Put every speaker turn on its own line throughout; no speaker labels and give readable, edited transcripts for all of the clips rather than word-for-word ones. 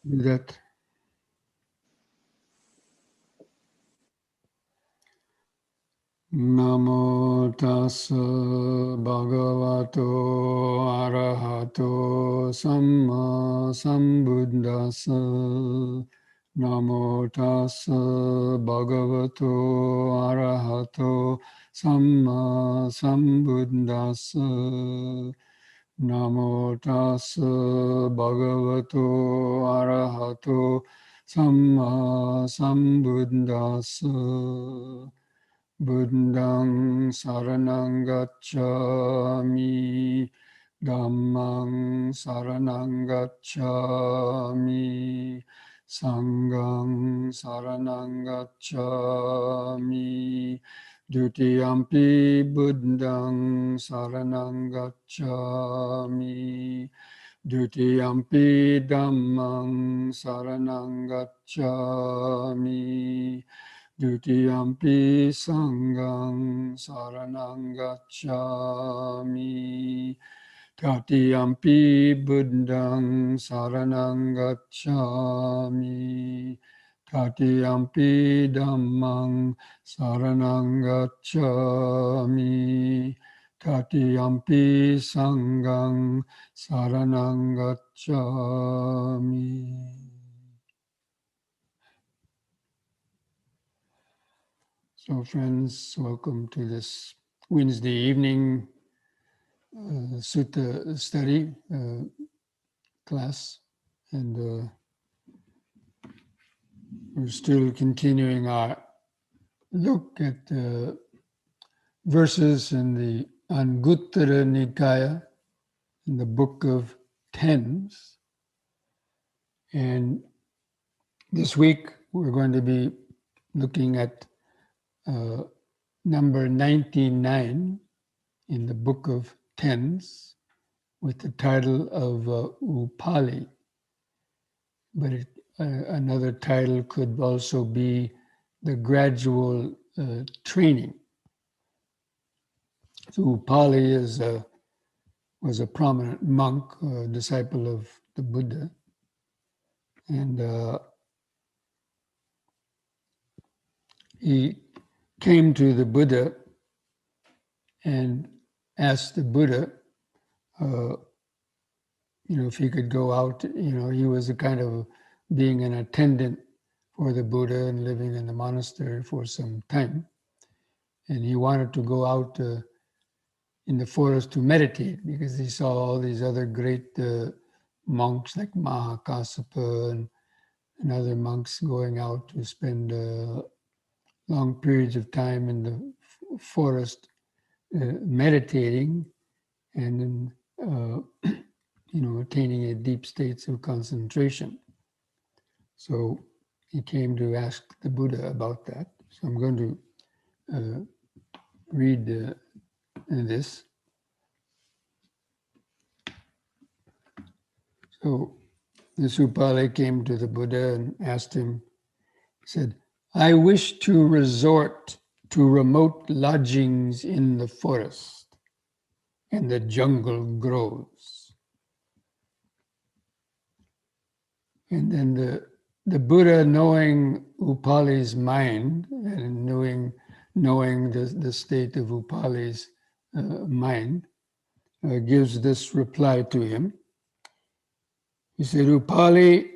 do that. Namo tassa bhagavato arahato samma sambuddhassa. Namo tassa bhagavato arahato samma sambuddhassa. Namo tassa bhagavato arahato samma sambuddhassa. Buddhang saranang gacchami, Dhammang saranang gacchami, Sanghang saranang gacchami, Dutiyampi Buddhang saranang gacchami, Dutiyampi Dhammang saranang gacchami, Dutiyampi Sanghang saranang gacchami, Tatiyampi Buddhang saranang gacchami, Tatiyampi Dhammang saranang gacchami, Tatiyampi Sanghang saranang gacchami. So friends, welcome to this Wednesday evening Sutta study class. And we're still continuing our look at verses in the Anguttara Nikaya, in the Book of Tens. And this week we're going to be looking at number 99 in the Book of Tens with the title of Upali. But another title could also be the Gradual Training. So Upali was a prominent monk, a disciple of the Buddha. And he came to the Buddha and asked the Buddha, if he could go out. He was a kind of being an attendant for the Buddha and living in the monastery for some time. And he wanted to go out in the forest to meditate because he saw all these other great monks like Mahakassapa and other monks going out to spend long periods of time in the forest meditating and attaining a deep states of concentration. So he came to ask the Buddha about that. So I'm going to read this. So this Upali came to the Buddha and asked him, he said, I wish to resort to remote lodgings in the forest and the jungle groves. And then the Buddha, knowing Upali's mind and knowing the state of Upali's mind, gives this reply to him. He said, Upali,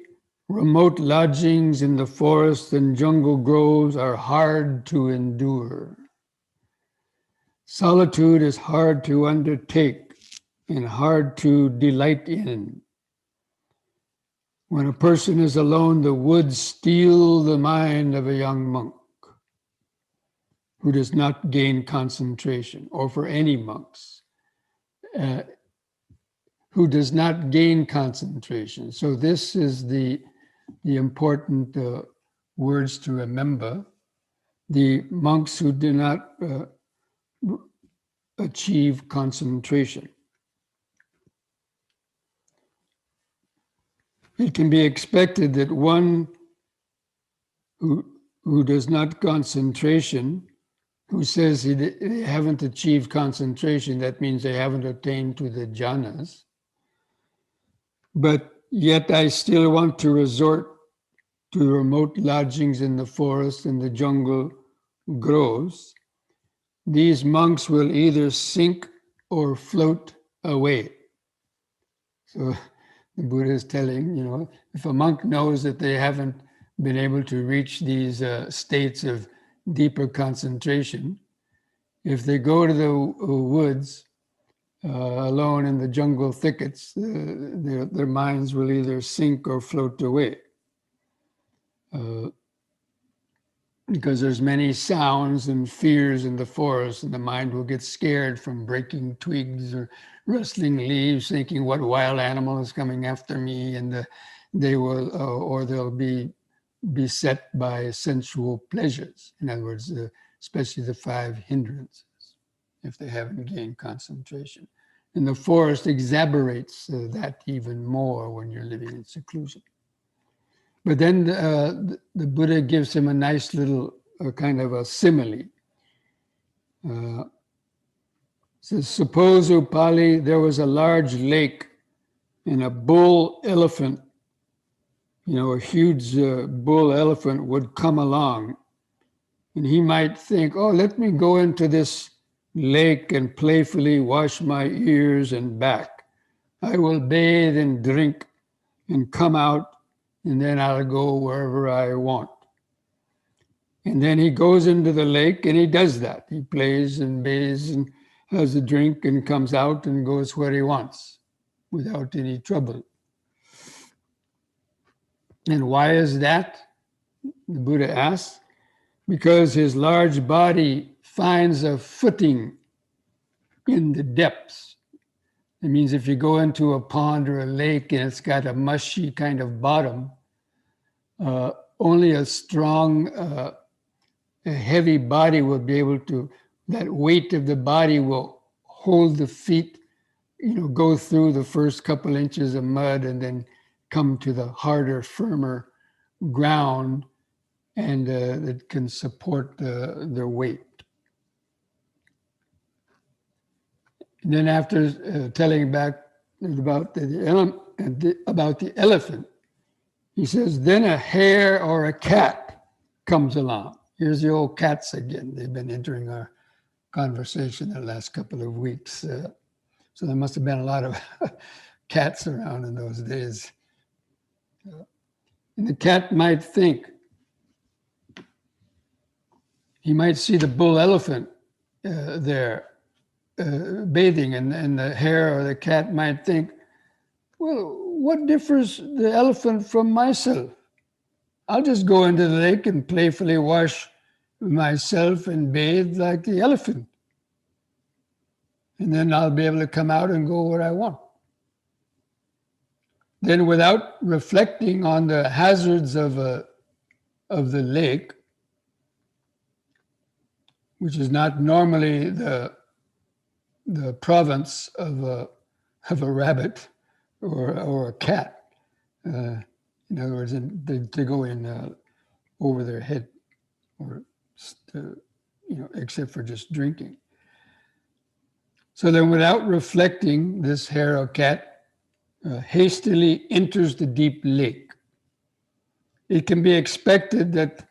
remote lodgings in the forest and jungle groves are hard to endure. Solitude is hard to undertake and hard to delight in. When a person is alone, the woods steal the mind of a young monk who does not gain concentration, or for any monks who does not gain concentration. So this is the important words to remember. The monks who do not achieve concentration. It can be expected that one who does not concentration, who says they haven't achieved concentration, that means they haven't attained to the jhanas. But yet I still want to resort to remote lodgings in the forest and the jungle groves, these monks will either sink or float away. So the Buddha is telling, if a monk knows that they haven't been able to reach these states of deeper concentration, if they go to the woods alone in the jungle thickets, their minds will either sink or float away. Because there's many sounds and fears in the forest, and the mind will get scared from breaking twigs or rustling leaves, thinking what wild animal is coming after me, and they will, or they'll be beset by sensual pleasures. In other words, especially the 5 hindrances, if they haven't gained concentration. And the forest exacerbates that even more when you're living in seclusion. But then the Buddha gives him a nice little kind of a simile. Says, suppose, Upali, there was a large lake and a bull elephant, a huge bull elephant would come along, and he might think, oh, let me go into this lake and playfully wash my ears and back. I will bathe and drink and come out, and then I'll go wherever I want. And then he goes into the lake and he does that. He plays and bathes and has a drink and comes out and goes where he wants without any trouble. And why is that? The Buddha asks. Because his large body finds a footing in the depths. It means if you go into a pond or a lake and it's got a mushy kind of bottom, only a strong, a heavy body will be able to, that weight of the body will hold the feet, go through the first couple inches of mud and then come to the harder, firmer ground, and that can support their weight. And then after telling back about the elephant, he says, then a hare or a cat comes along. Here's the old cats again. They've been entering our conversation the last couple of weeks. So there must have been a lot of cats around in those days. And the cat might think, he might see the bull elephant there bathing, and the hare or the cat might think, well, what differs the elephant from myself? I'll just go into the lake and playfully wash myself and bathe like the elephant. And then I'll be able to come out and go where I want. Then without reflecting on the hazards of the lake, which is not normally the province of a rabbit or a cat. In other words, to go in over their head, or except for just drinking. So then, without reflecting, this hare or cat hastily enters the deep lake. It can be expected that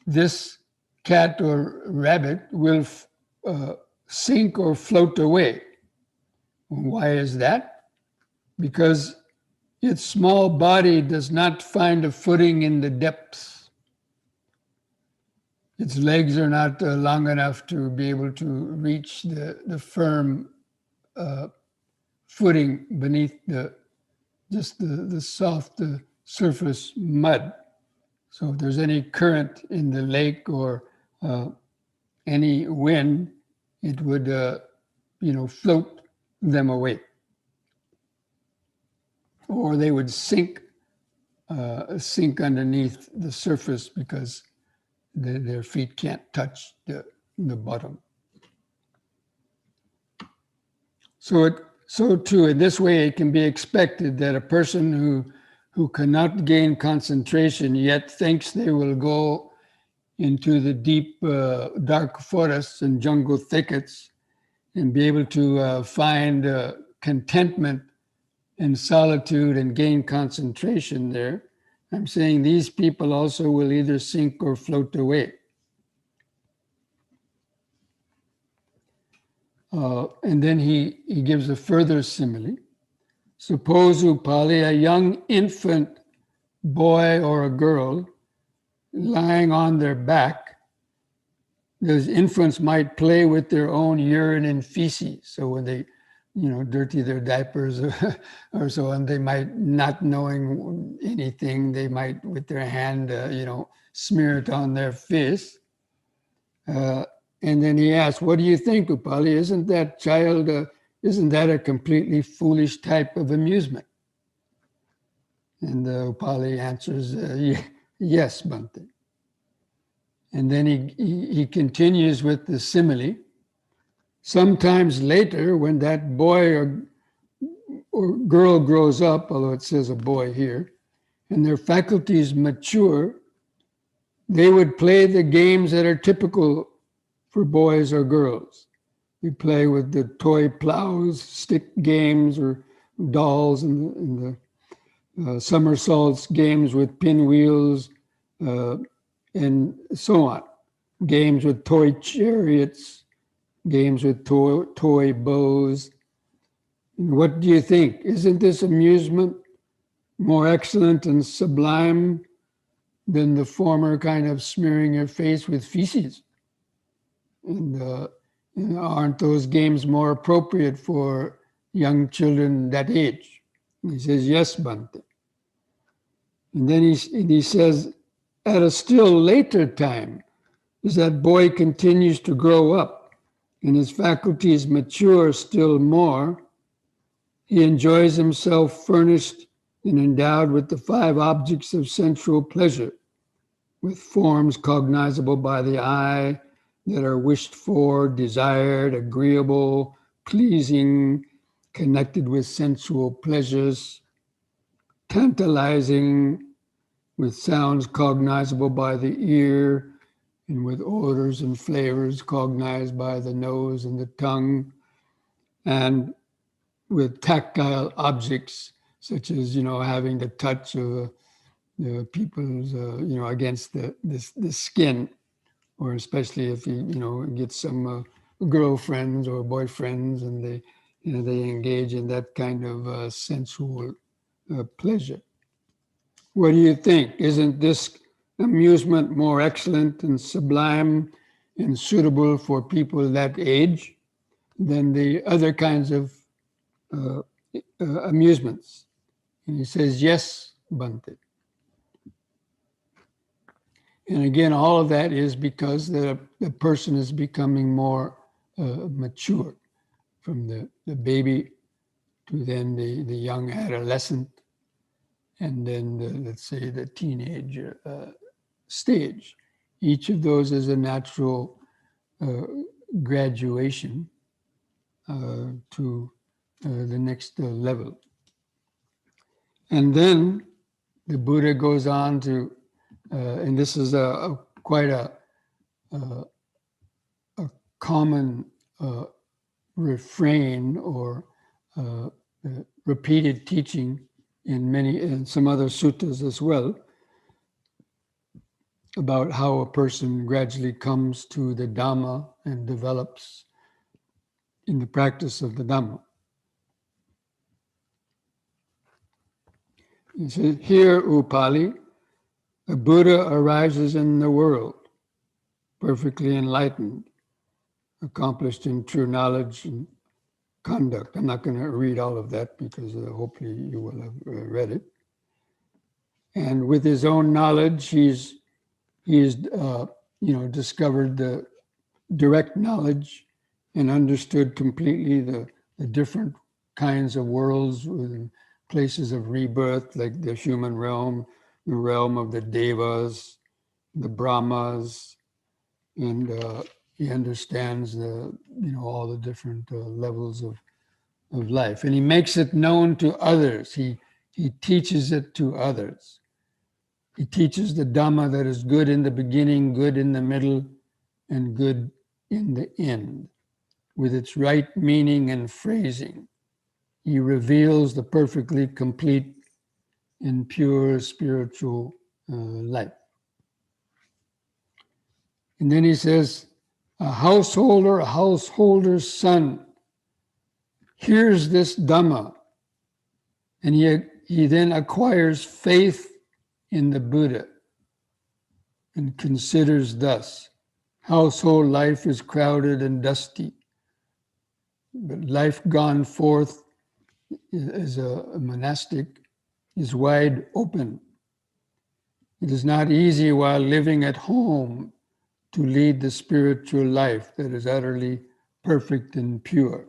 this cat or rabbit will sink or float away. Why is that? Because its small body does not find a footing in the depths. Its legs are not long enough to be able to reach the firm footing beneath the soft surface mud. So if there's any current in the lake or any wind, it would float them away. Or they would sink underneath the surface because their feet can't touch the bottom. So too, in this way, it can be expected that a person who cannot gain concentration yet thinks they will go into the deep, dark forests and jungle thickets and be able to find contentment and solitude and gain concentration there, I'm saying these people also will either sink or float away. And then he gives a further simile. Suppose, Upali, a young infant boy or a girl lying on their back. Those infants might play with their own urine and feces. So when they, dirty their diapers or so on, they might, not knowing anything, they might, with their hand, smear it on their face. And then he asks, what do you think, Upali? Isn't that a completely foolish type of amusement? And Upali answers, yes, Bhante. And then he continues with the simile. Sometimes later, when that boy or girl grows up, although it says a boy here, and their faculties mature, they would play the games that are typical for boys or girls. You play with the toy plows, stick games, or dolls, and the somersaults, games with pinwheels, and so on. Games with toy chariots, games with toy bows. What do you think? Isn't this amusement more excellent and sublime than the former kind of smearing your face with feces? And aren't those games more appropriate for young children that age? And he says, yes, Bhante. And then he says, at a still later time, as that boy continues to grow up and his faculties mature still more, he enjoys himself furnished and endowed with the 5 objects of sensual pleasure, with forms cognizable by the eye that are wished for, desired, agreeable, pleasing, connected with sensual pleasures, tantalizing, with sounds cognizable by the ear, and with odors and flavors cognized by the nose and the tongue, and with tactile objects, such as, having the touch of people's, against the skin, or especially if he, gets some girlfriends or boyfriends and they engage in that kind of sensual pleasure. What do you think? Isn't this amusement more excellent and sublime and suitable for people that age than the other kinds of amusements? And he says, yes, Bhante. And again, all of that is because the person is becoming more mature, from the baby to then the young adolescent, and then let's say the teenage stage. Each of those is a natural graduation to the next level. And then the Buddha goes on to, and this is quite a common refrain or repeated teaching in some other suttas as well, about how a person gradually comes to the Dhamma and develops in the practice of the Dhamma. He says, here, Upali, a Buddha arises in the world, perfectly enlightened, accomplished in true knowledge and conduct. I'm not going to read all of that because hopefully you will have read it. And with his own knowledge, he's discovered the direct knowledge and understood completely the different kinds of worlds and places of rebirth, like the human realm, the realm of the devas, the brahmas, and he understands all the different levels of life, and he makes it known to others. He teaches it to others. He teaches the Dhamma that is good in the beginning, good in the middle, and good in the end, with its right meaning and phrasing. he reveals the perfectly complete and pure spiritual life. And then he says, a householder's son hears this Dhamma, and he then acquires faith in the Buddha and considers thus, household life is crowded and dusty, but life gone forth as a monastic is wide open. It is not easy while living at home to lead the spiritual life that is utterly perfect and pure.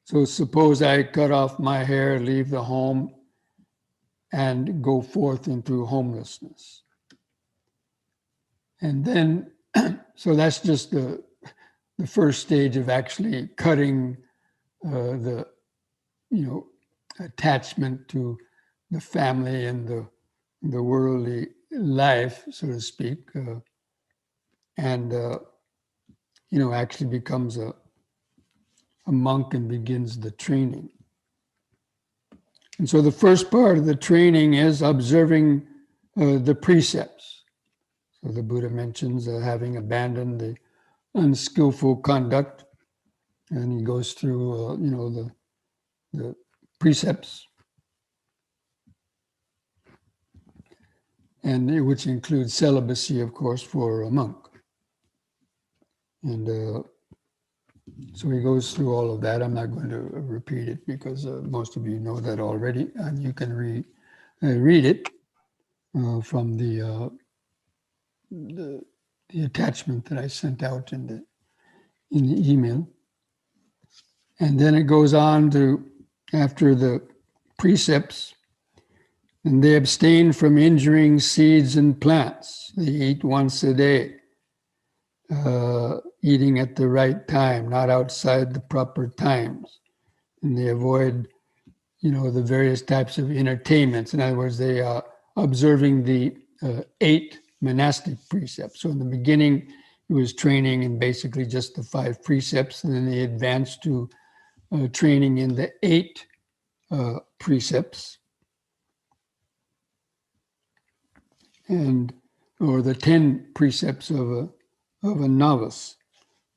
So suppose I cut off my hair, leave the home, and go forth into homelessness. And then, so that's just the first stage of actually cutting the attachment to the family and the worldly life, so to speak, and actually becomes a monk and begins the training. And so the first part of the training is observing the precepts. So the Buddha mentions having abandoned the unskillful conduct, and he goes through the precepts, and which includes celibacy, of course, for a monk. And so he goes through all of that. I'm not going to repeat it because most of you know that already, and you can read it from the attachment that I sent out in the email. And then it goes on to, after the precepts, and they abstain from injuring seeds and plants. They eat once a day, eating at the right time, not outside the proper times. And they avoid, the various types of entertainments. In other words, they are observing the 8 monastic precepts. So in the beginning, it was training in basically just the 5 precepts, and then they advanced to training in the 8 precepts, or the 10 precepts of a novice,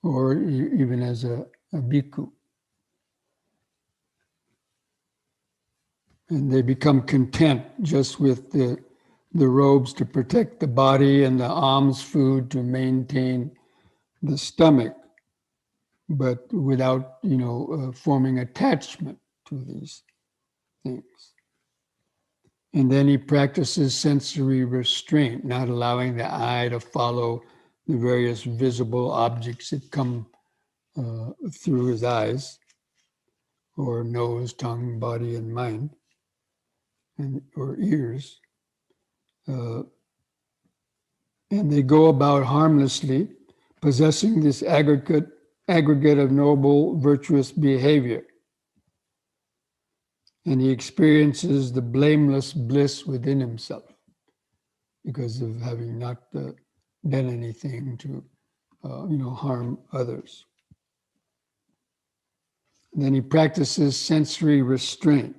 or even as a bhikkhu. And they become content just with the robes to protect the body and the alms food to maintain the stomach, but without, forming attachment to these things. And then he practices sensory restraint, not allowing the eye to follow the various visible objects that come through his eyes, or nose, tongue, body, and mind, or ears. And they go about harmlessly, possessing this aggregate of noble, virtuous behavior. And he experiences the blameless bliss within himself because of having not done anything to, harm others. And then he practices sensory restraint.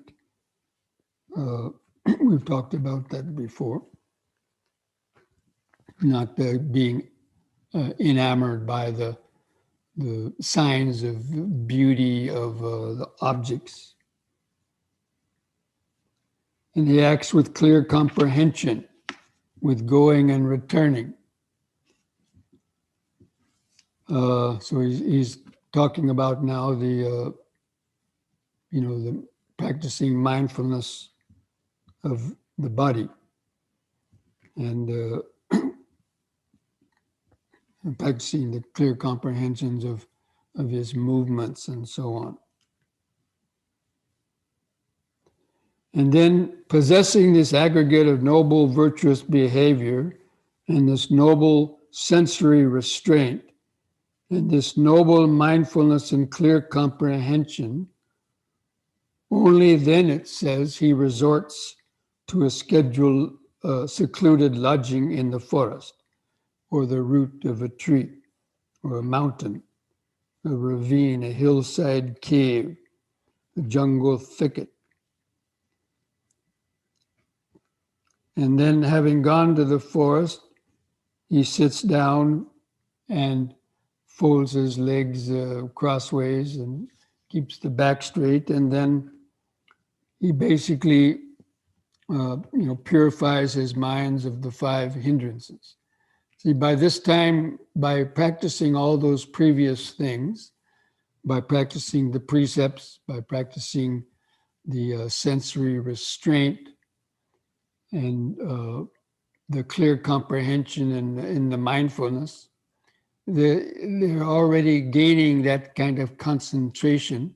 We've talked about that before. Not being enamored by the signs of beauty of the objects. And he acts with clear comprehension, with going and returning. So he's talking about now the practicing mindfulness of the body, and practicing the clear comprehensions of his movements and so on. And then possessing this aggregate of noble virtuous behavior and this noble sensory restraint and this noble mindfulness and clear comprehension, only then, it says, he resorts to a scheduled secluded lodging in the forest or the root of a tree or a mountain, a ravine, a hillside cave, a jungle thicket. And then, having gone to the forest, he sits down and folds his legs crossways and keeps the back straight, and then he basically purifies his minds of the 5 hindrances. See, by this time, by practicing all those previous things, by practicing the precepts, by practicing the sensory restraint and the clear comprehension in the mindfulness, they're already gaining that kind of concentration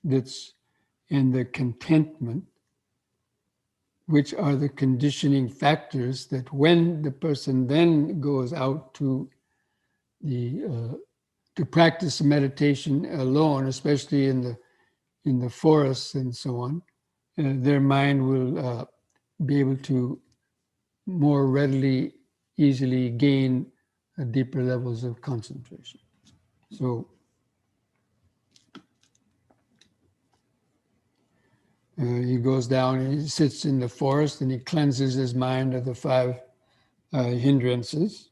that's in the contentment, which are the conditioning factors that when the person then goes out to practice meditation alone, especially in the forests and so on, their mind will be able to more readily, easily gain deeper levels of concentration. So he goes down and he sits in the forest and he cleanses his mind of the 5 hindrances.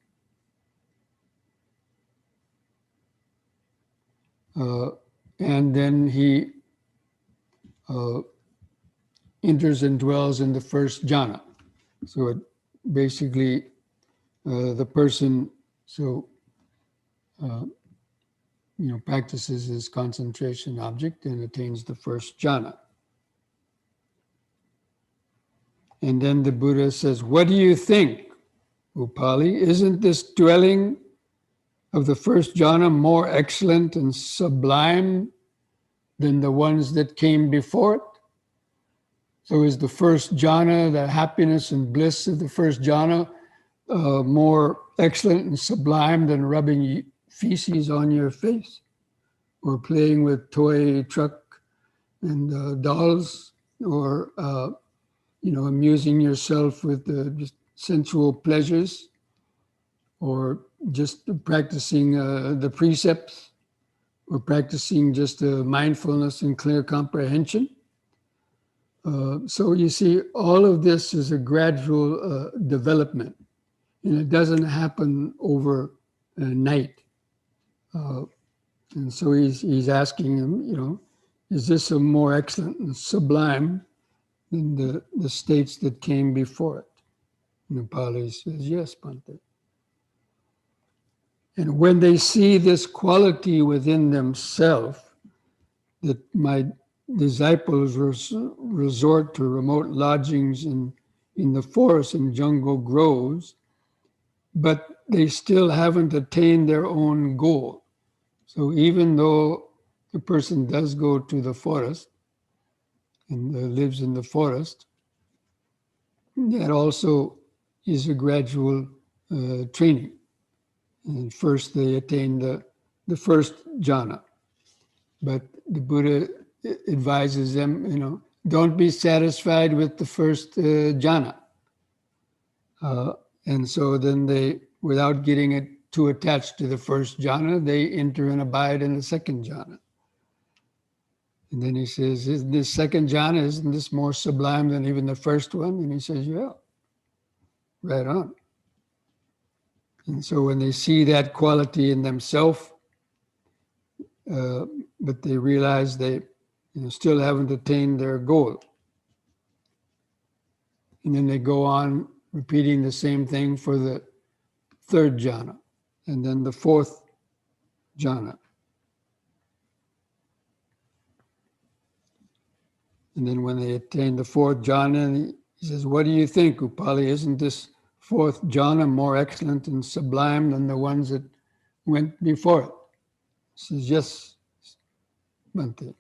And then he enters and dwells in the first jhana. So it basically, the person practices his concentration object and attains the first jhana. And then the Buddha says, "What do you think, Upali? Isn't this dwelling of the first jhana more excellent and sublime than the ones that came before it? So is the first jhana, the happiness and bliss of the first jhana, more excellent and sublime than rubbing feces on your face or playing with toy truck and dolls or amusing yourself with just sensual pleasures or just practicing the precepts or practicing just mindfulness and clear comprehension?" So you see, all of this is a gradual development, and it doesn't happen overnight. And so he's asking him, is this a more excellent and sublime than the states that came before it? And Upali says, "Yes, Bhante." And when they see this quality within themselves, that my disciples resort to remote lodgings in the forest and jungle groves, but they still haven't attained their own goal. So even though the person does go to the forest and lives in the forest, that also is a gradual training. And first they attain the first jhana. But the Buddha advises them, don't be satisfied with the first jhana. And so then they, without getting it too attached to the first jhana, they enter and abide in the second jhana. And then he says, "Isn't this second jhana, isn't this more sublime than even the first one?" And he says, "Yeah, right on." And so when they see that quality in themselves, but they realize they still haven't attained their goal. And then they go on repeating the same thing for the third jhana, and then the fourth jhana. And then when they attain the fourth jhana, he says, "What do you think, Upali? Isn't this fourth jhana more excellent and sublime than the ones that went before it?" He says, "Yes, Bhante."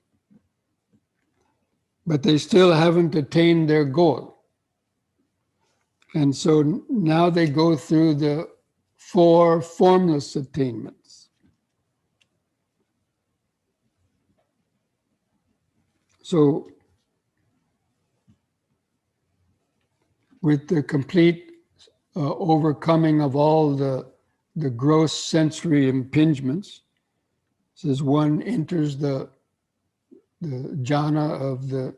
But they still haven't attained their goal. And so now they go through the 4 formless attainments. So with the complete overcoming of all the the gross sensory impingements. It says one enters the jhana of the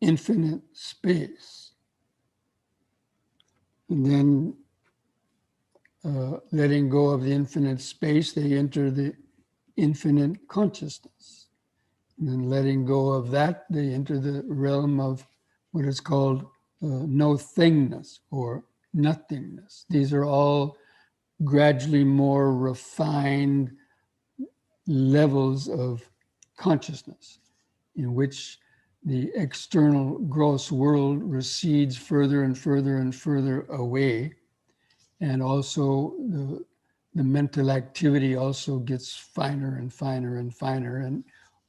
infinite space. And then letting go of the infinite space, they enter the infinite consciousness. And then letting go of that, they enter the realm of what is called no thingness or nothingness. These are all gradually more refined levels of consciousness in which the external gross world recedes further and further and further away. And also the mental activity also gets finer and finer and finer. And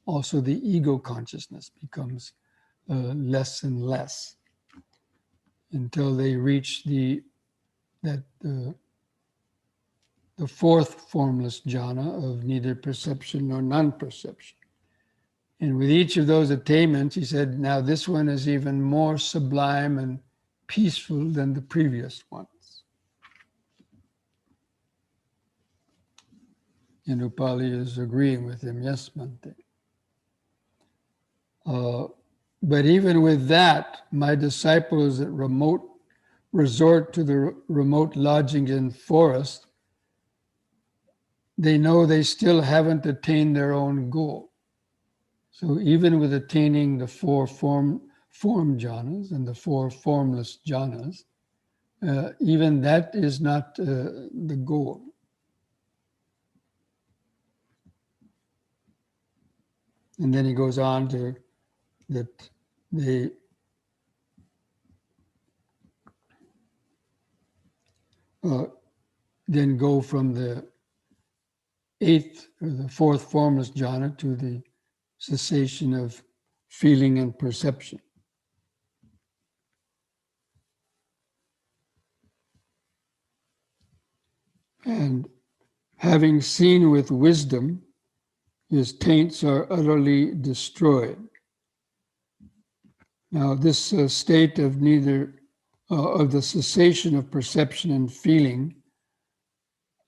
also the ego consciousness becomes less and less until they reach the fourth formless jhana of neither perception nor non-perception. And with each of those attainments, he said, now this one is even more sublime and peaceful than the previous ones. And Upali is agreeing with him, yes, Bhante. But even with that, my disciples that resort to the remote lodgings in forest, they know they still haven't attained their own goal. So even with attaining the four form jhanas and the four formless jhanas, even that is not the goal. And then he goes on to that they then go from the eighth or the fourth formless jhana to the cessation of feeling and perception. And having seen with wisdom, his taints are utterly destroyed. Now, this state of of the cessation of perception and feeling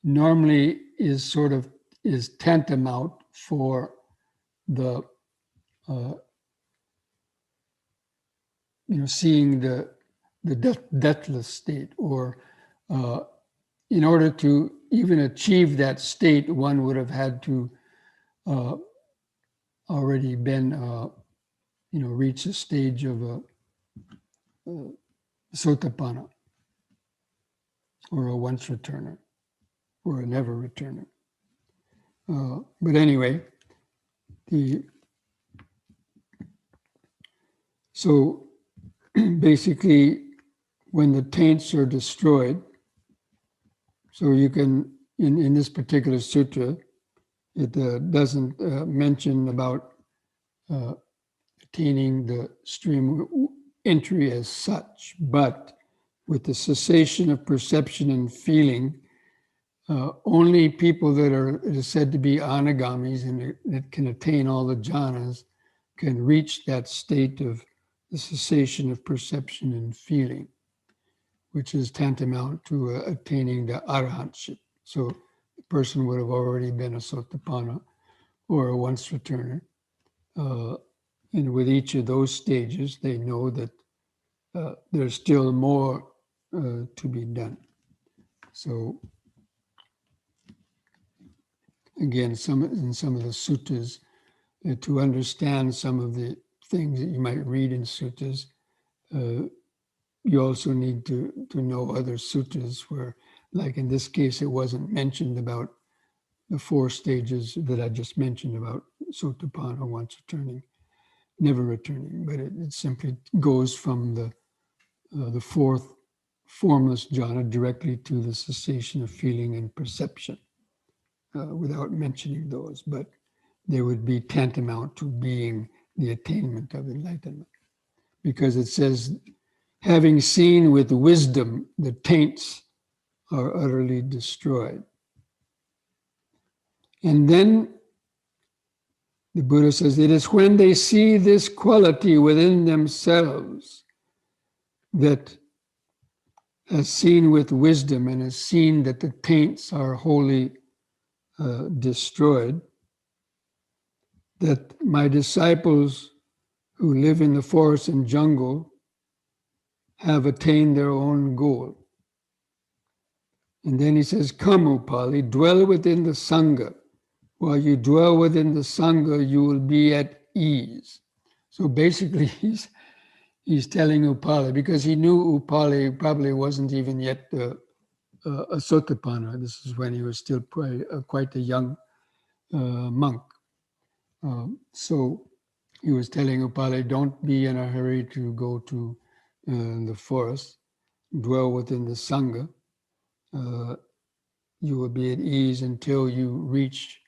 normally is tantamount for the seeing the deathless state, or in order to even achieve that state, one would have had to already been reach a stage of a sotapanna, or a once returner, or a never returner. But anyway, so basically, when the taints are destroyed, so you can, in this particular sutra, it doesn't mention about attaining the stream entry as such, but with the cessation of perception and feeling, only people that it is said to be anagamis and that can attain all the jhanas can reach that state of the cessation of perception and feeling, which is tantamount to attaining the arahantship. So the person would have already been a sotapanna or a once returner. And with each of those stages, they know that there's still more to be done. So again, in some of the suttas, to understand some of the things that you might read in suttas, you also need to know other suttas where, like in this case, it wasn't mentioned about the four stages that I just mentioned about sotapanna, once returning, never returning, but it simply goes from the fourth formless jhana directly to the cessation of feeling and perception, without mentioning those, but they would be tantamount to being the attainment of enlightenment. Because it says, having seen with wisdom, the taints are utterly destroyed. And then the Buddha says, it is when they see this quality within themselves that has seen with wisdom and has seen that the taints are wholly destroyed, that my disciples who live in the forest and jungle have attained their own goal. And then he says, come, Upali, dwell within the Sangha. While you dwell within the Sangha, you will be at ease. So basically, he's telling Upali, because he knew Upali probably wasn't even yet a Sotapanna. This is when he was still quite a young monk. So he was telling Upali, don't be in a hurry to go to the forest, dwell within the Sangha. You will be at ease until you reach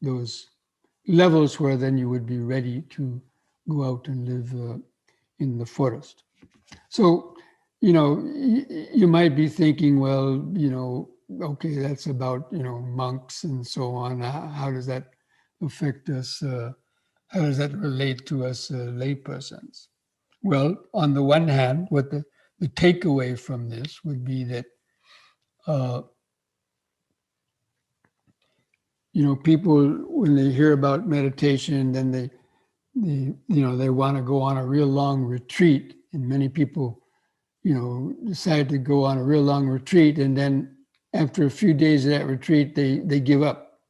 those levels where then you would be ready to go out and live in the forest. So, you might be thinking, well, okay, that's about, monks and so on. How does that affect us? How does that relate to us laypersons? Well, on the one hand, what the takeaway from this would be that, people, when they hear about meditation, then they want to go on a real long retreat. And many people, decide to go on a real long retreat. And then after a few days of that retreat, they give up.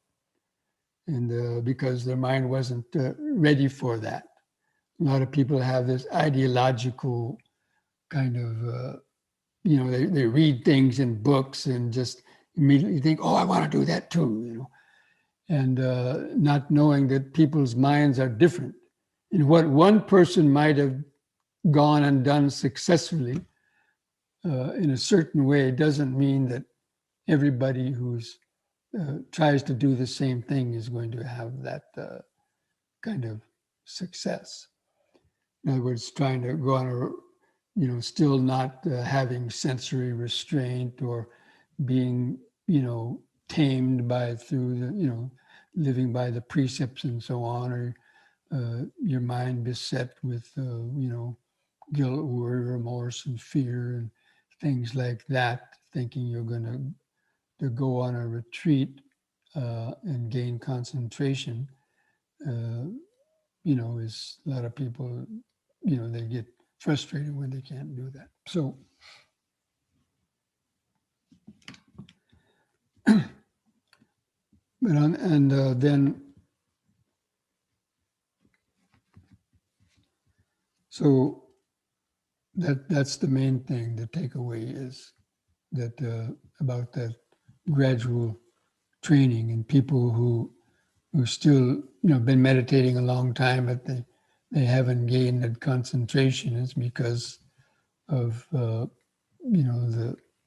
And because their mind wasn't ready for that. A lot of people have this ideological kind of, they read things in books and just immediately think, oh, I want to do that too, and not knowing that people's minds are different. And what one person might have gone and done successfully in a certain way doesn't mean that everybody who's tries to do the same thing is going to have that kind of success. In other words, trying to go on still not having sensory restraint or being, tamed through the, living by the precepts and so on, or your mind beset with, guilt, worry, remorse, and fear, and things like that, thinking you're going to go on a retreat and gain concentration, is a lot of people, they get frustrated when they can't do that. So, then, so that's the main thing. The takeaway is that about that gradual training, and people who still, been meditating a long time, but they haven't gained that concentration, is because of the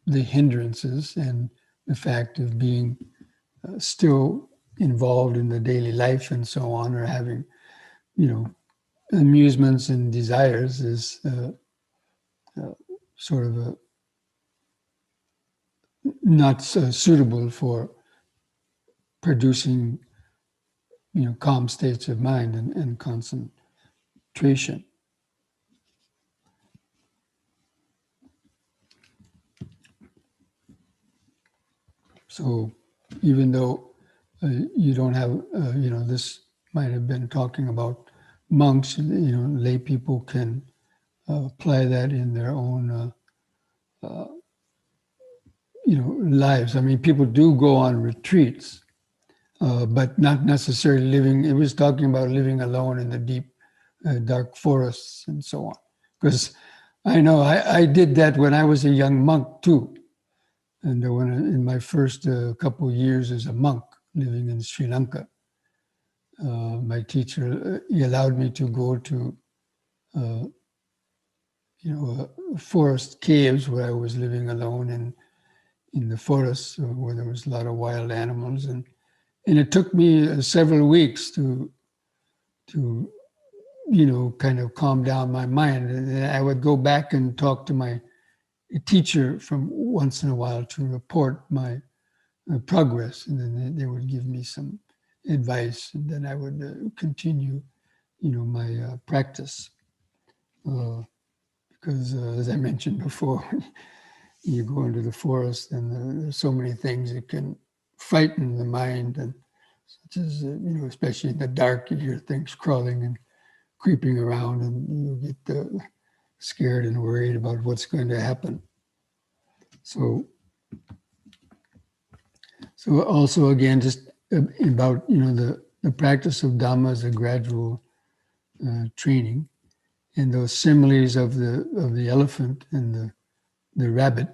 hindrances and the fact of being still involved in the daily life and so on, or having, amusements and desires, is sort of not suitable for producing, calm states of mind and concentration. So even though you don't have, this might have been talking about monks, lay people can apply that in their own, lives. I mean, people do go on retreats, but not necessarily living. It was talking about living alone in the deep, dark forests and so on. Because I know I did that when I was a young monk too. And when in my first couple of years as a monk living in Sri Lanka, my teacher, he allowed me to go to, forest caves where I was living alone in the forest where there was a lot of wild animals. And it took me several weeks to kind of calm down my mind. And I would go back and talk to my teacher from once in a while to report my progress, and then they would give me some advice, and then I would continue, my practice, because because as I mentioned before, you go into the forest and there's so many things that can frighten the mind, and such as, especially in the dark, you hear things crawling and creeping around, and you get scared and worried about what's going to happen. So also again, just about the practice of Dhamma is a gradual training, and those similes of the elephant and the rabbit.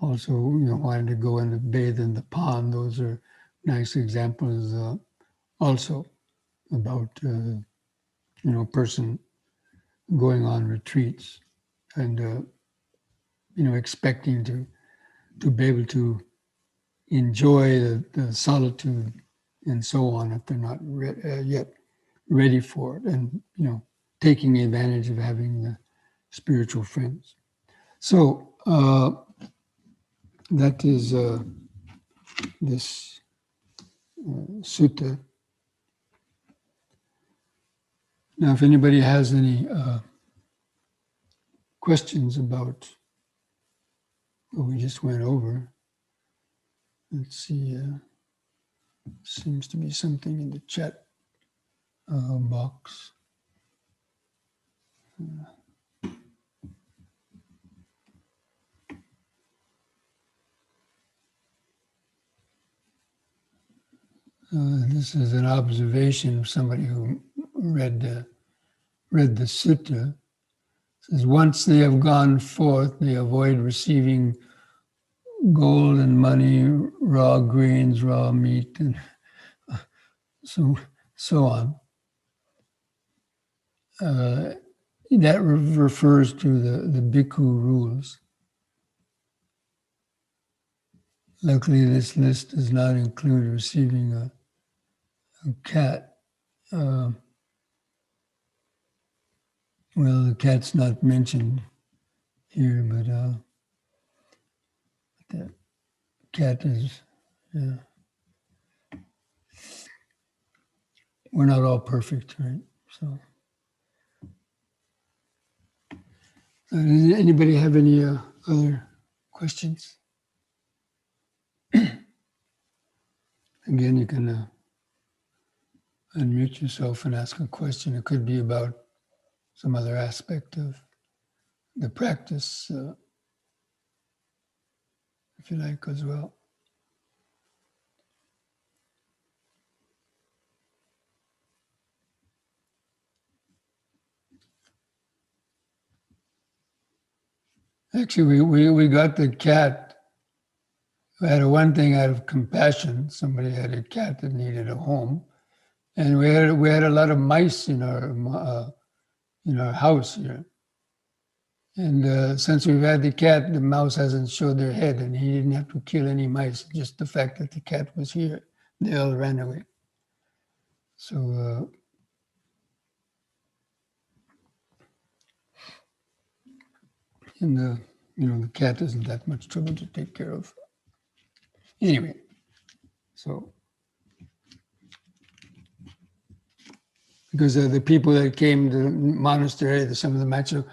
Also, wanting to go and bathe in the pond. Those are nice examples. Also about person going on retreats and expecting to be able to enjoy the solitude and so on if they're not yet ready for it, and taking advantage of having the spiritual friends. So that is this sutta. Now, if anybody has any questions about what we just went over, let's see. Seems to be something in the chat box. This is an observation of somebody who read the sutta. It says, once they have gone forth, they avoid receiving gold and money, raw grains, raw meat, and so on. That refers to the bhikkhu rules. Luckily, this list does not include receiving a cat. Well, the cat's not mentioned here, but the cat is, yeah. We're not all perfect, right? So, does anybody have any other questions? Again, you can unmute yourself and ask a question. It could be about some other aspect of the practice, if you like, as well. Actually, we got the cat. We had one thing out of compassion. Somebody had a cat that needed a home, and we had a lot of mice in our house here. And since we've had the cat, the mouse hasn't showed their head, and he didn't have to kill any mice. Just the fact that the cat was here, they all ran away. So and the cat isn't that much trouble to take care of. Anyway, so because the people that came to the monastery, some of them might say,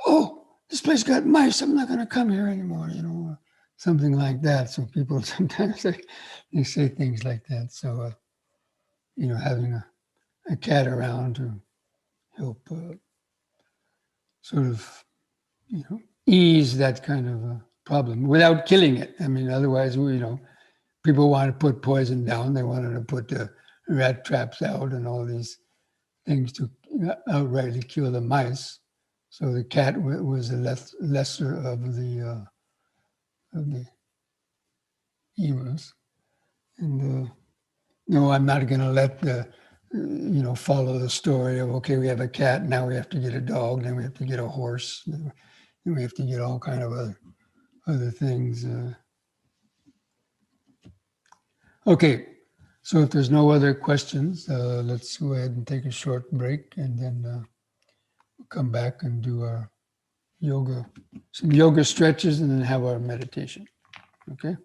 "Oh, this place got mice. I'm not going to come here anymore," or something like that. So people sometimes they say things like that. So having a cat around to help sort of ease that kind of problem without killing it. I mean, otherwise, people want to put poison down. They wanted to put the rat traps out and all these things to outrightly kill the mice. So the cat was a lesser of the evils. And no, I'm not going to let follow the story of, okay, we have a cat, now we have to get a dog, then we have to get a horse, then we have to get all kind of other things. Okay, so if there's no other questions, let's go ahead and take a short break, and then we'll come back and do our some yoga stretches, and then have our meditation. Okay?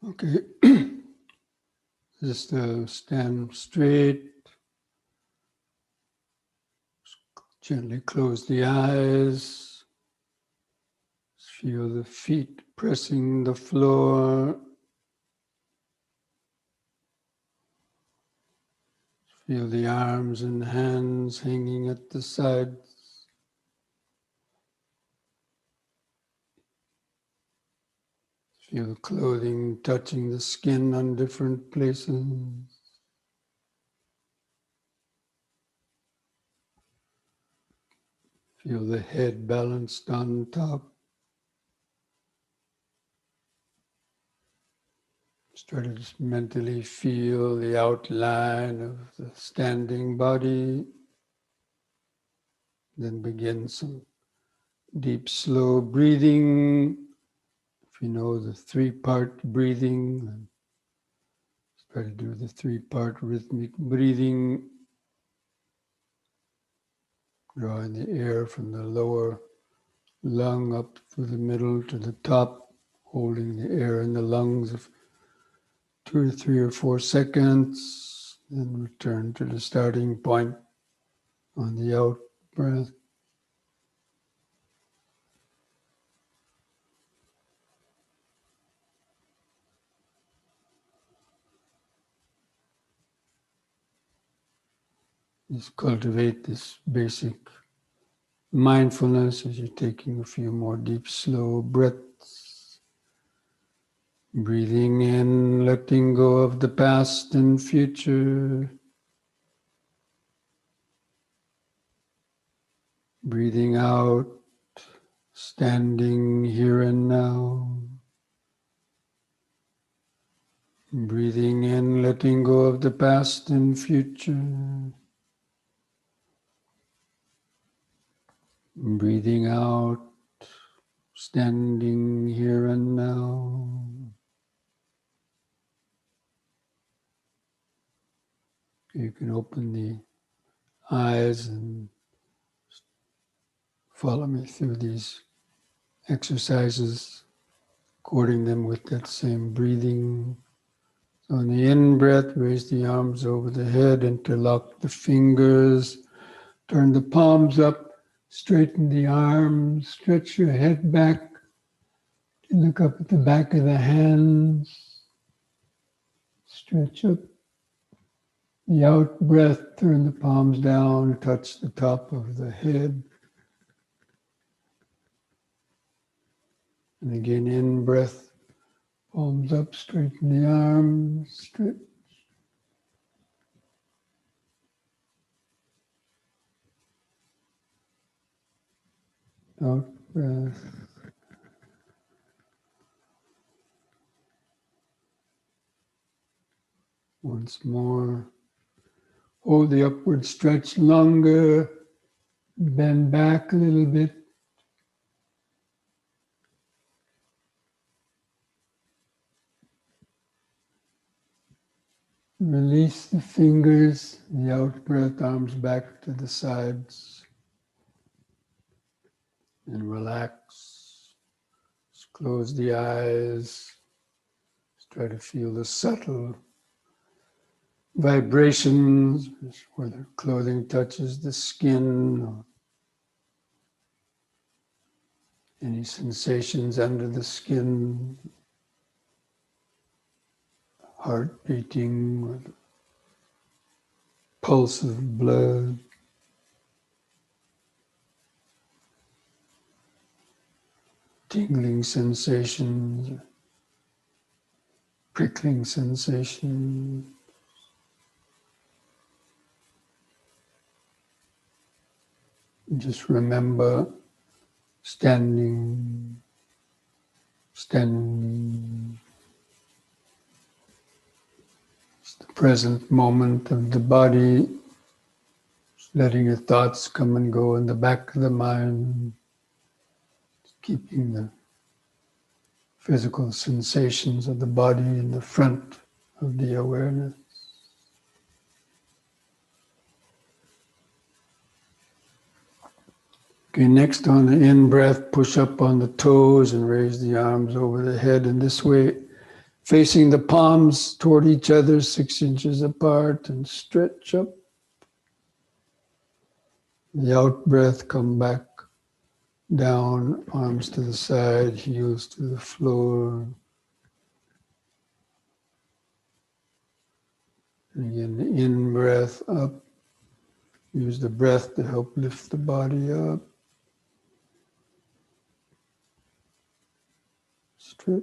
Okay, just stand straight, gently close the eyes, feel the feet pressing the floor, feel the arms and hands hanging at the sides, feel clothing touching the skin on different places. Feel the head balanced on top. Just try to just mentally feel the outline of the standing body. Then begin some deep, slow breathing. If you know the three-part breathing, then try to do the three-part rhythmic breathing. Drawing the air from the lower lung up through the middle to the top, holding the air in the lungs of 2 or 3 or 4 seconds, then return to the starting point on the out breath. Just cultivate this basic mindfulness as you're taking a few more deep, slow breaths. Breathing in, letting go of the past and future. Breathing out, standing here and now. Breathing in, letting go of the past and future. Breathing out, standing here and now. You can open the eyes and follow me through these exercises, recording them with that same breathing. So on the in-breath, raise the arms over the head, interlock the fingers, turn the palms up, straighten the arms, stretch your head back, look up at the back of the hands, stretch up. The out breath, turn the palms down, touch the top of the head. And again, in breath, palms up, straighten the arms, stretch. Out breath. Once more. Hold the upward stretch longer. Bend back a little bit. Release the fingers, the out breath, arms back to the sides. And relax. Just close the eyes. Just try to feel the subtle vibrations, where the clothing touches the skin, or any sensations under the skin, heart beating, or the pulse of blood. Tingling sensations, prickling sensations. Just remember standing. It's the present moment of the body, just letting your thoughts come and go in the back of the mind, keeping the physical sensations of the body in the front of the awareness. Okay, next on the in-breath, push up on the toes and raise the arms over the head. And this way, facing the palms toward each other, 6 inches apart, and stretch up. The out breath, come back down, arms to the side, heels to the floor. And again, the in breath up. Use the breath to help lift the body up. Stretch.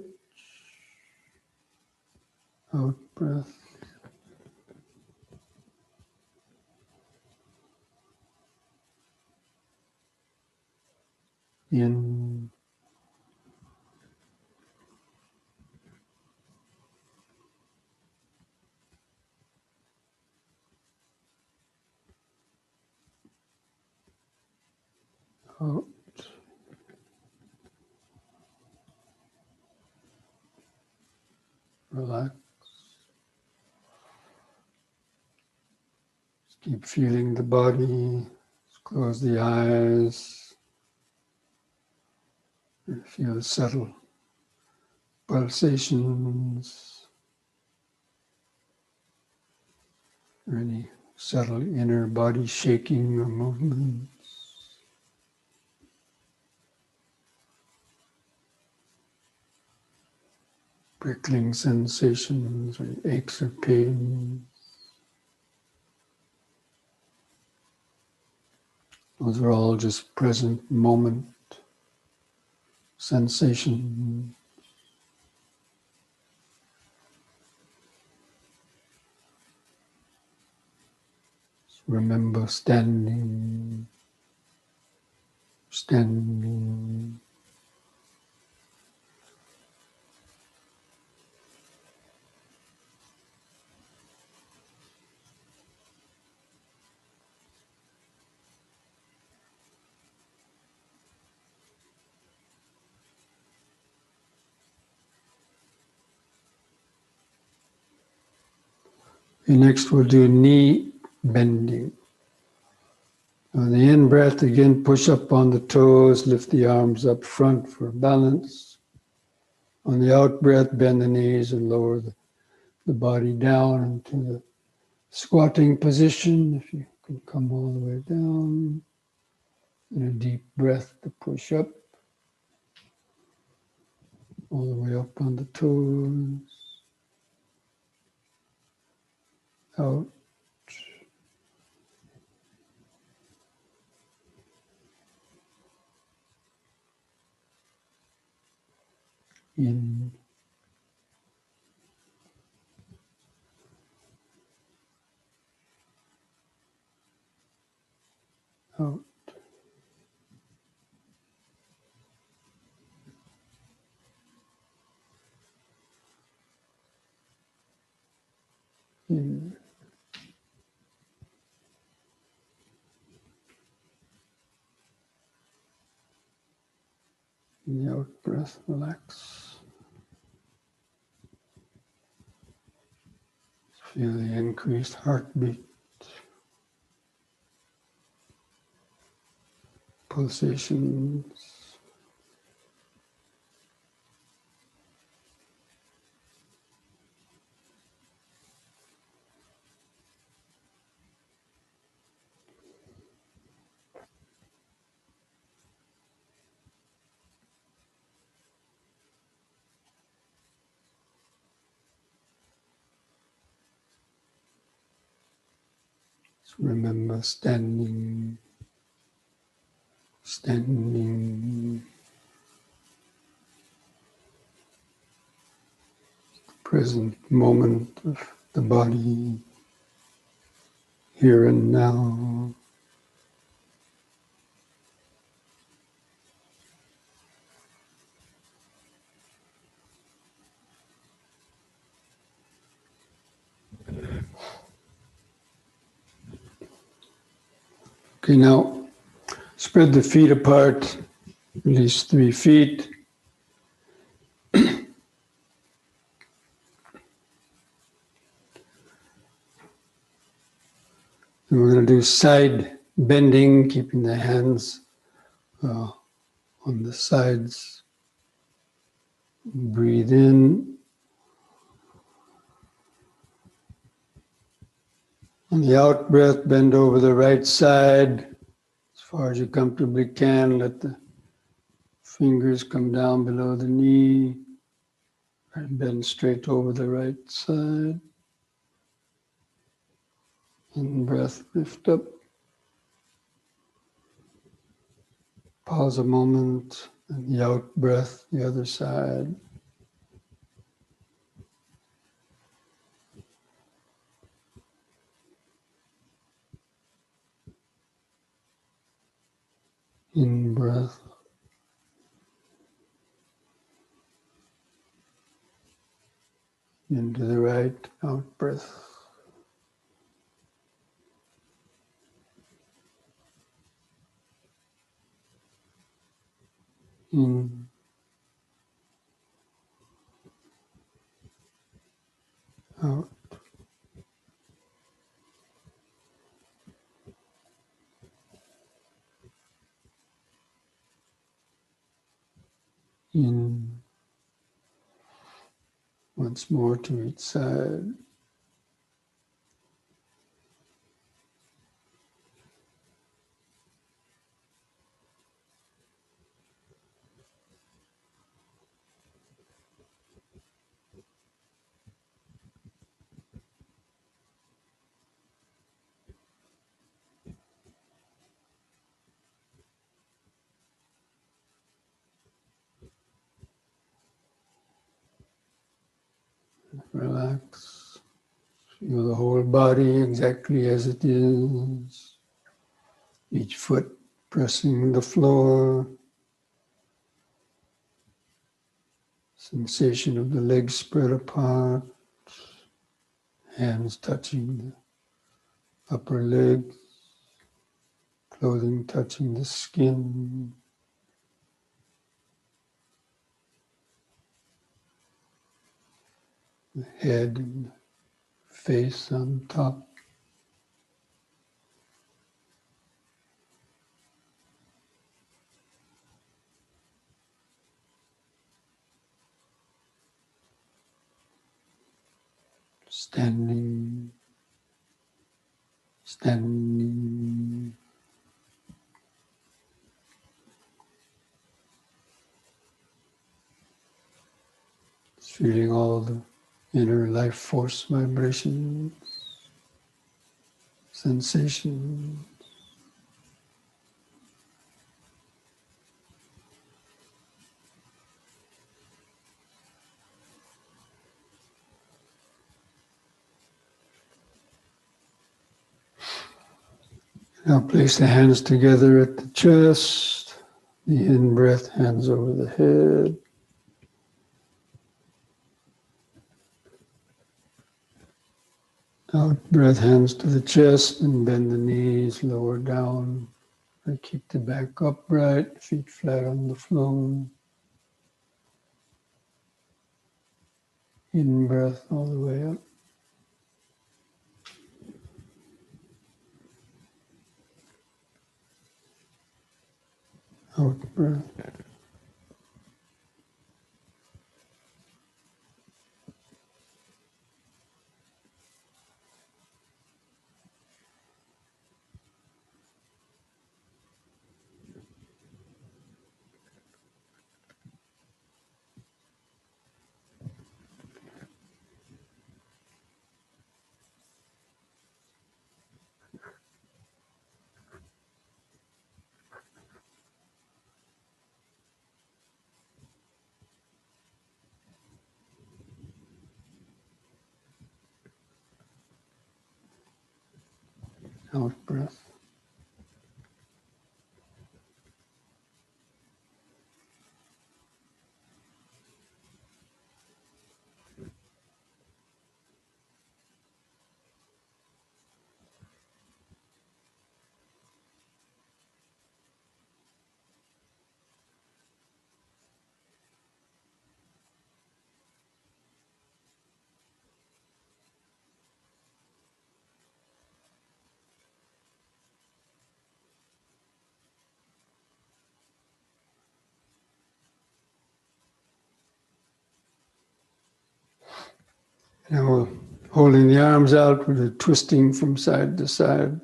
Out breath. In. Out. Relax. Just keep feeling the body. Just close the eyes. And feel the subtle pulsations. Or any subtle inner body shaking or movement. Prickling sensations, or aches or pains. Those are all just present moment sensations. Remember standing. And next we'll do knee bending. On the in breath, again, push up on the toes, lift the arms up front for balance. On the out breath, bend the knees and lower the body down into the squatting position. If you can come all the way down. And a deep breath to push up. All the way up on the toes. Out. In. Out. In. In the out breath, relax. Feel the increased heartbeat, pulsations. Remember standing. Present moment of the body, here and now. Okay, now spread the feet apart, at least 3 feet. And we're going to do side bending, keeping the hands on the sides. Breathe in. On the out breath, bend over the right side as far as you comfortably can. Let the fingers come down below the knee and bend straight over the right side. In breath, lift up. Pause a moment, and the out breath, the other side. In breath. Into the right, out breath. In, out. In. Once more to each side. Relax. Feel the whole body exactly as it is. Each foot pressing the floor. Sensation of the legs spread apart. Hands touching the upper legs. Clothing touching the skin. The head and face on top. Standing. Standing. Just feeling all the inner life force vibrations, sensations. Now place the hands together at the chest. The in-breath, hands over the head. Out-breath, hands to the chest and bend the knees, lower down. And keep the back upright, feet flat on the floor. In-breath all the way up. Out-breath. Out-breath. Now we'll Holding the arms out with a twisting from side to side.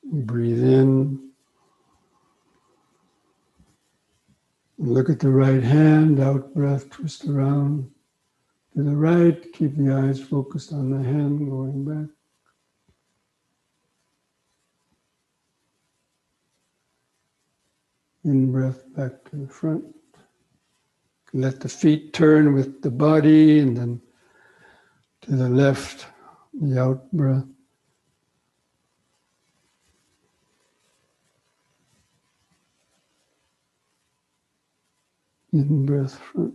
Breathe in. Look at the right hand, out breath, twist around. To the right, keep the eyes focused on the hand, going back. In breath, back to the front. Let the feet turn with the body, and then to the left, the out breath. In breath, front.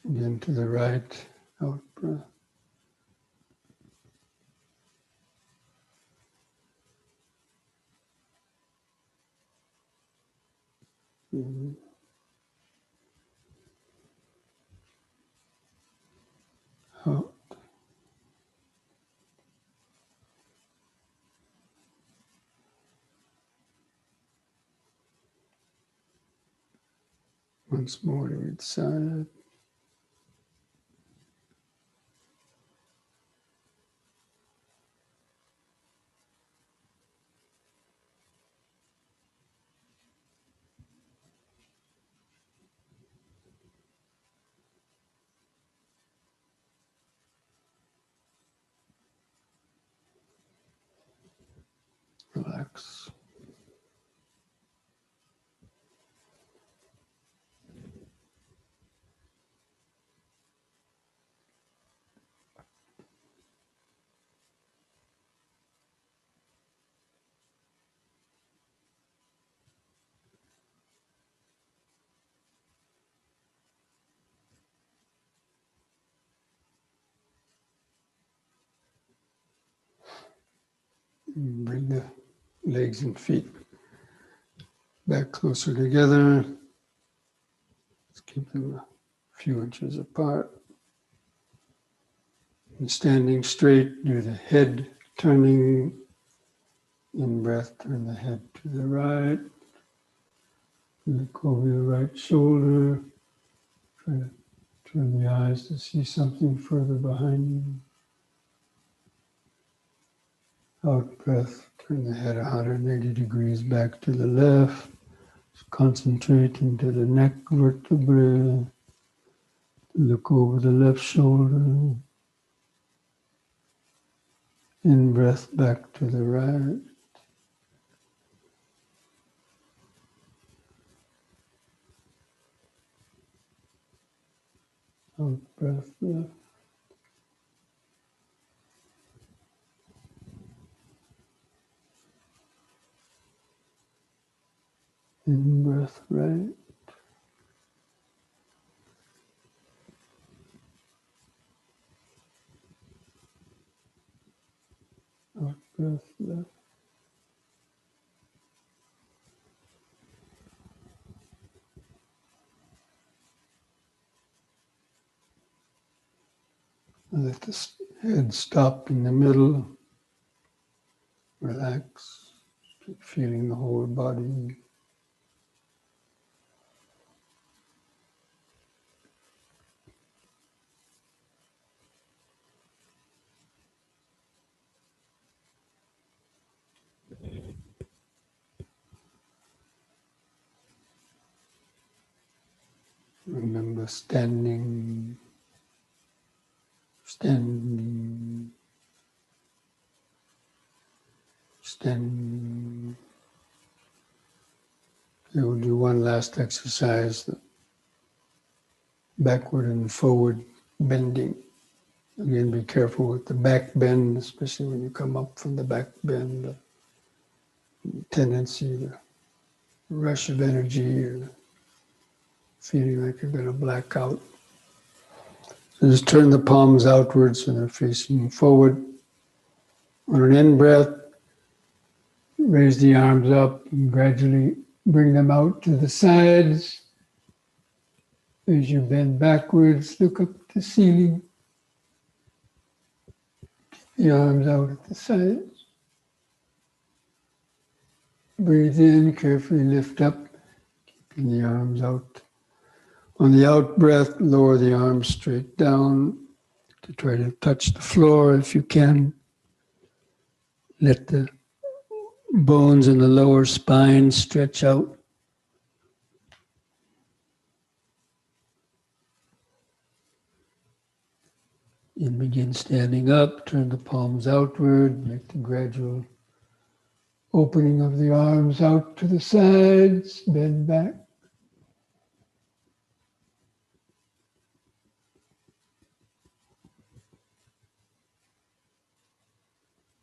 Again to the right, out breath. Out. Once more to each side. Relax. Bring the legs and feet back closer together. Let's keep them a few inches apart. And standing straight, do the head turning. In breath, turn the head to the right. Look over the right shoulder. Try to turn the eyes to see something further behind you. Out breath, turn the head 180 degrees back to the left. Concentrate into the neck vertebrae. Look over the left shoulder. In breath, back to the right. Out breath, left. In breath, right. Out breath, left. And let the head stop in the middle. Relax. Keep feeling the whole body. Remember standing, standing, standing. Okay, we'll do one last exercise, backward and forward bending. Again, be careful with the back bend, especially when you come up from the back bend. The tendency, the rush of energy, or feeling like you're going to black out. So just turn the palms outwards so they're facing forward. On an in breath, raise the arms up and gradually bring them out to the sides. As you bend backwards, look up at the ceiling. The arms out at the sides. Breathe in, carefully lift up, keeping the arms out On the out breath, lower the arms straight down to try to touch the floor if you can. Let the bones in the lower spine stretch out. And begin standing up, turn the palms outward, make the gradual opening of the arms out to the sides, bend back.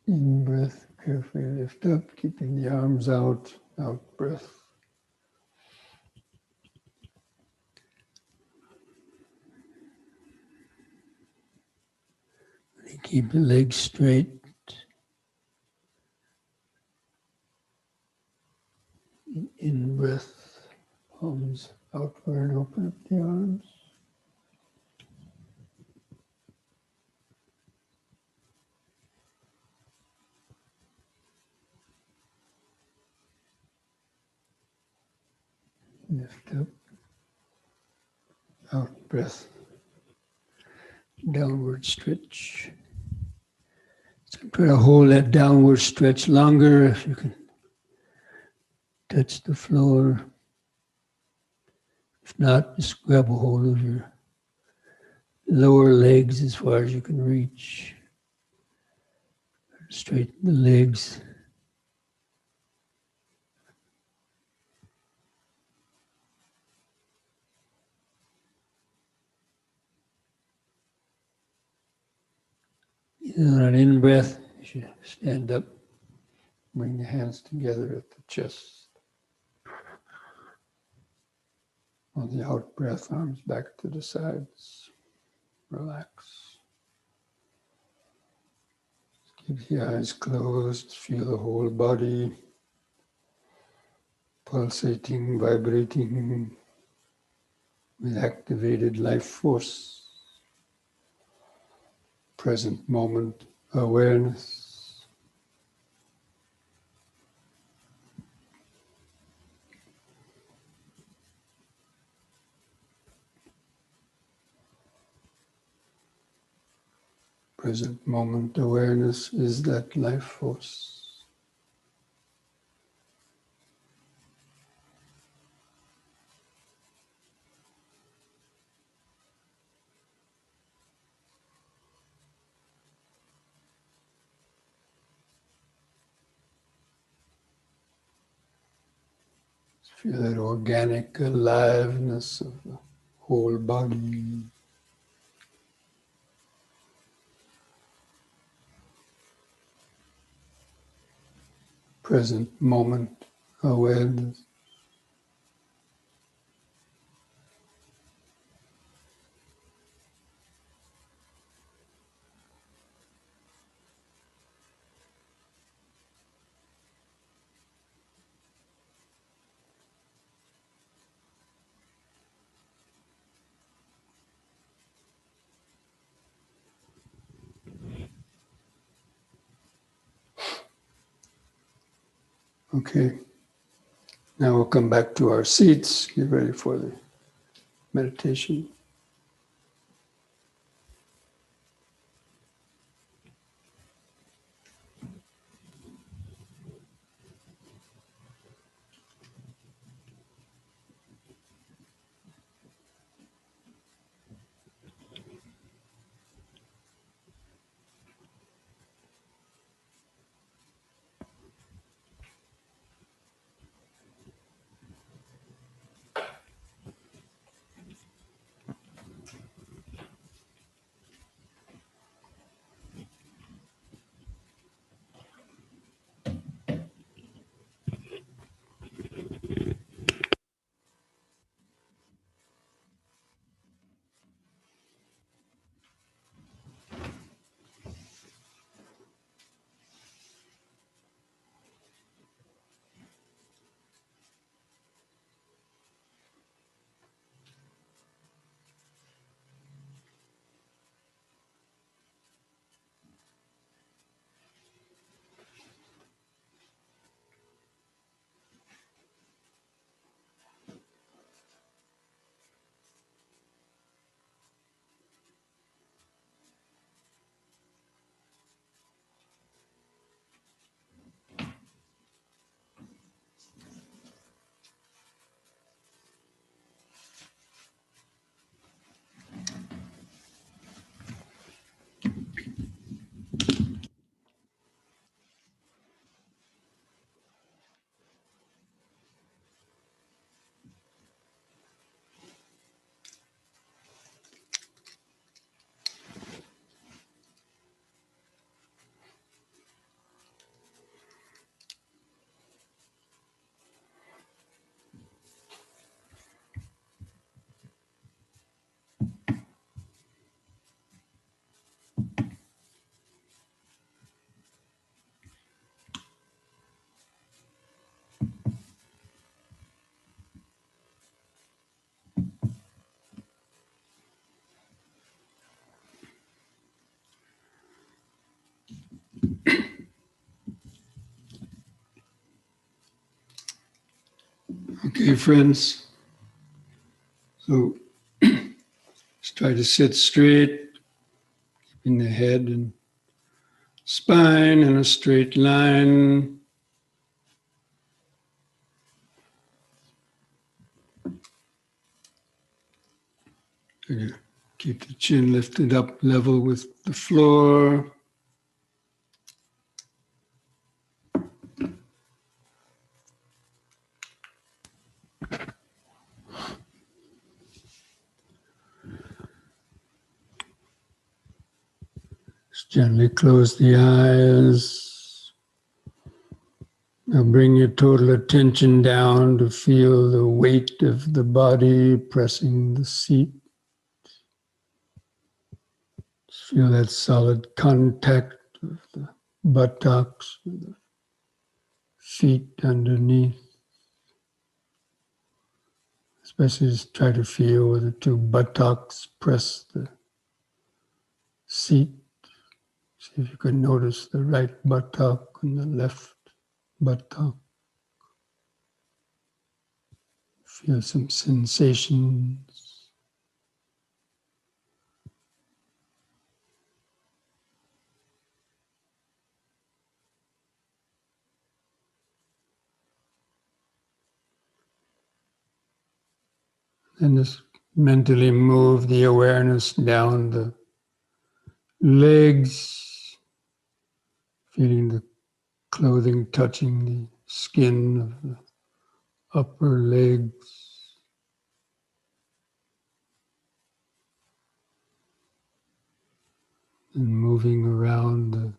In breath, carefully lift up, keeping the arms out, out breath. And keep the legs straight. In breath, palms outward, open up the arms. Lift up, out breath, downward stretch. So try to hold that downward stretch longer if you can touch the floor. If not, just grab a hold of your lower legs as far as you can reach. Straighten the legs. On an in-breath, you should stand up, bring the hands together at the chest. On the out-breath, arms back to the sides. Relax. Keep the eyes closed, feel the whole body pulsating, vibrating with activated life force. Present moment awareness. Present moment awareness is that life force. Feel that organic aliveness of the whole body. Present moment awareness. Okay, now we'll come back to our seats, get ready for the meditation. Okay, friends. So just try to sit straight, keeping the head and spine in a straight line. Keep the chin lifted up level with the floor. Just gently close the eyes. Now bring your total attention down to feel the weight of the body pressing the seat. Just feel that solid contact of the buttocks, with the feet underneath. Especially just try to feel where the two buttocks press the seat. See if you can notice the right buttock and the left buttock. Feel some sensations. And just mentally move the awareness down the legs, feeling the clothing touching the skin of the upper legs. And moving around the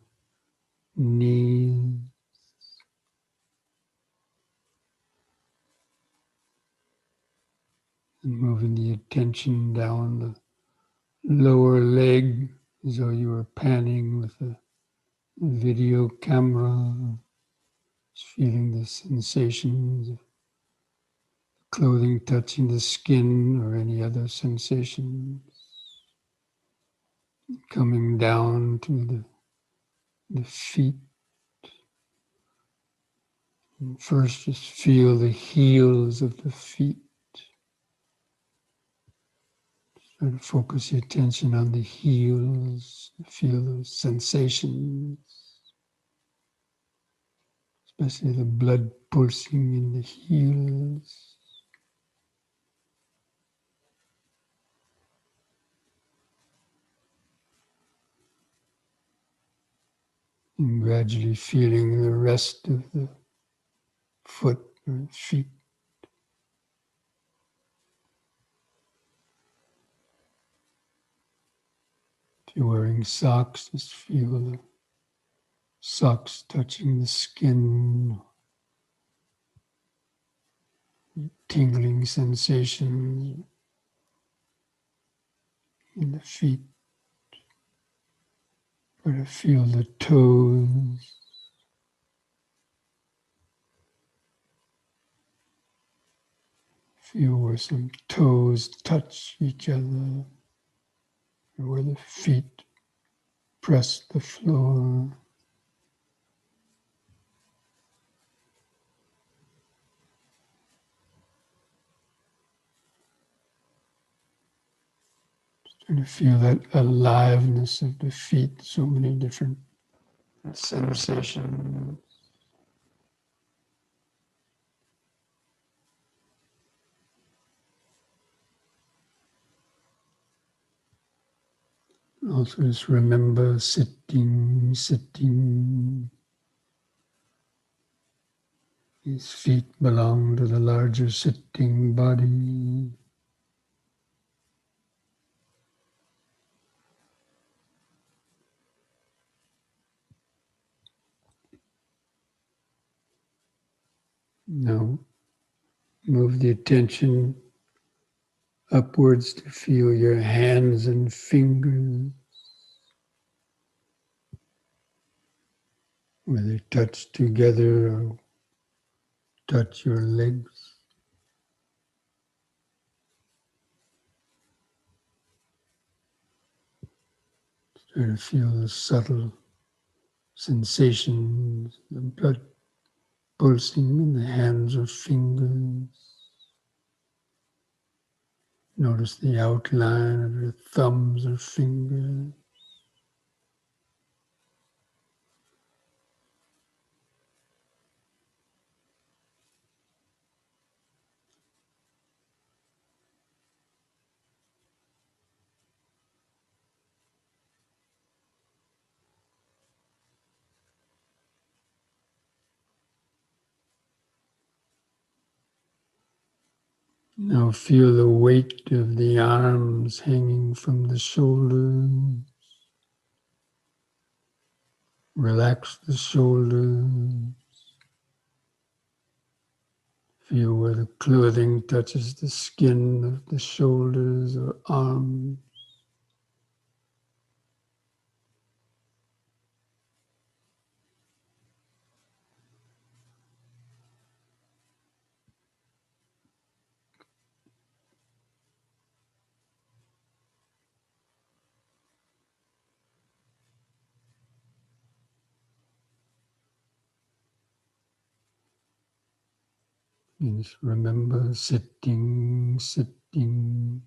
knees. And moving the attention down the lower leg as though you were panning with a video camera. Just feeling the sensations of clothing touching the skin or any other sensations. Coming down to the feet. And first, just feel the heels of the feet. Try to focus your attention on the heels. Feel those sensations, especially the blood pulsing in the heels. And gradually feeling the rest of the foot or feet. If you're wearing socks, just feel the socks touching the skin, tingling sensations in the feet. Try to feel the toes. Feel where some toes touch each other, or where the feet press the floor. Trying to feel that aliveness of the feet, so many different sensations. Also just remember sitting. These feet belong to the larger sitting body. Now move the attention upwards to feel your hands and fingers, where they touch together or touch your legs. Try to feel the subtle sensations, the blood pulsing in the hands or fingers. Notice the outline of your thumbs or fingers. Now feel the weight of the arms hanging from the shoulders. Relax the shoulders. Feel where the clothing touches the skin of the shoulders or arms. And just remember sitting, sitting.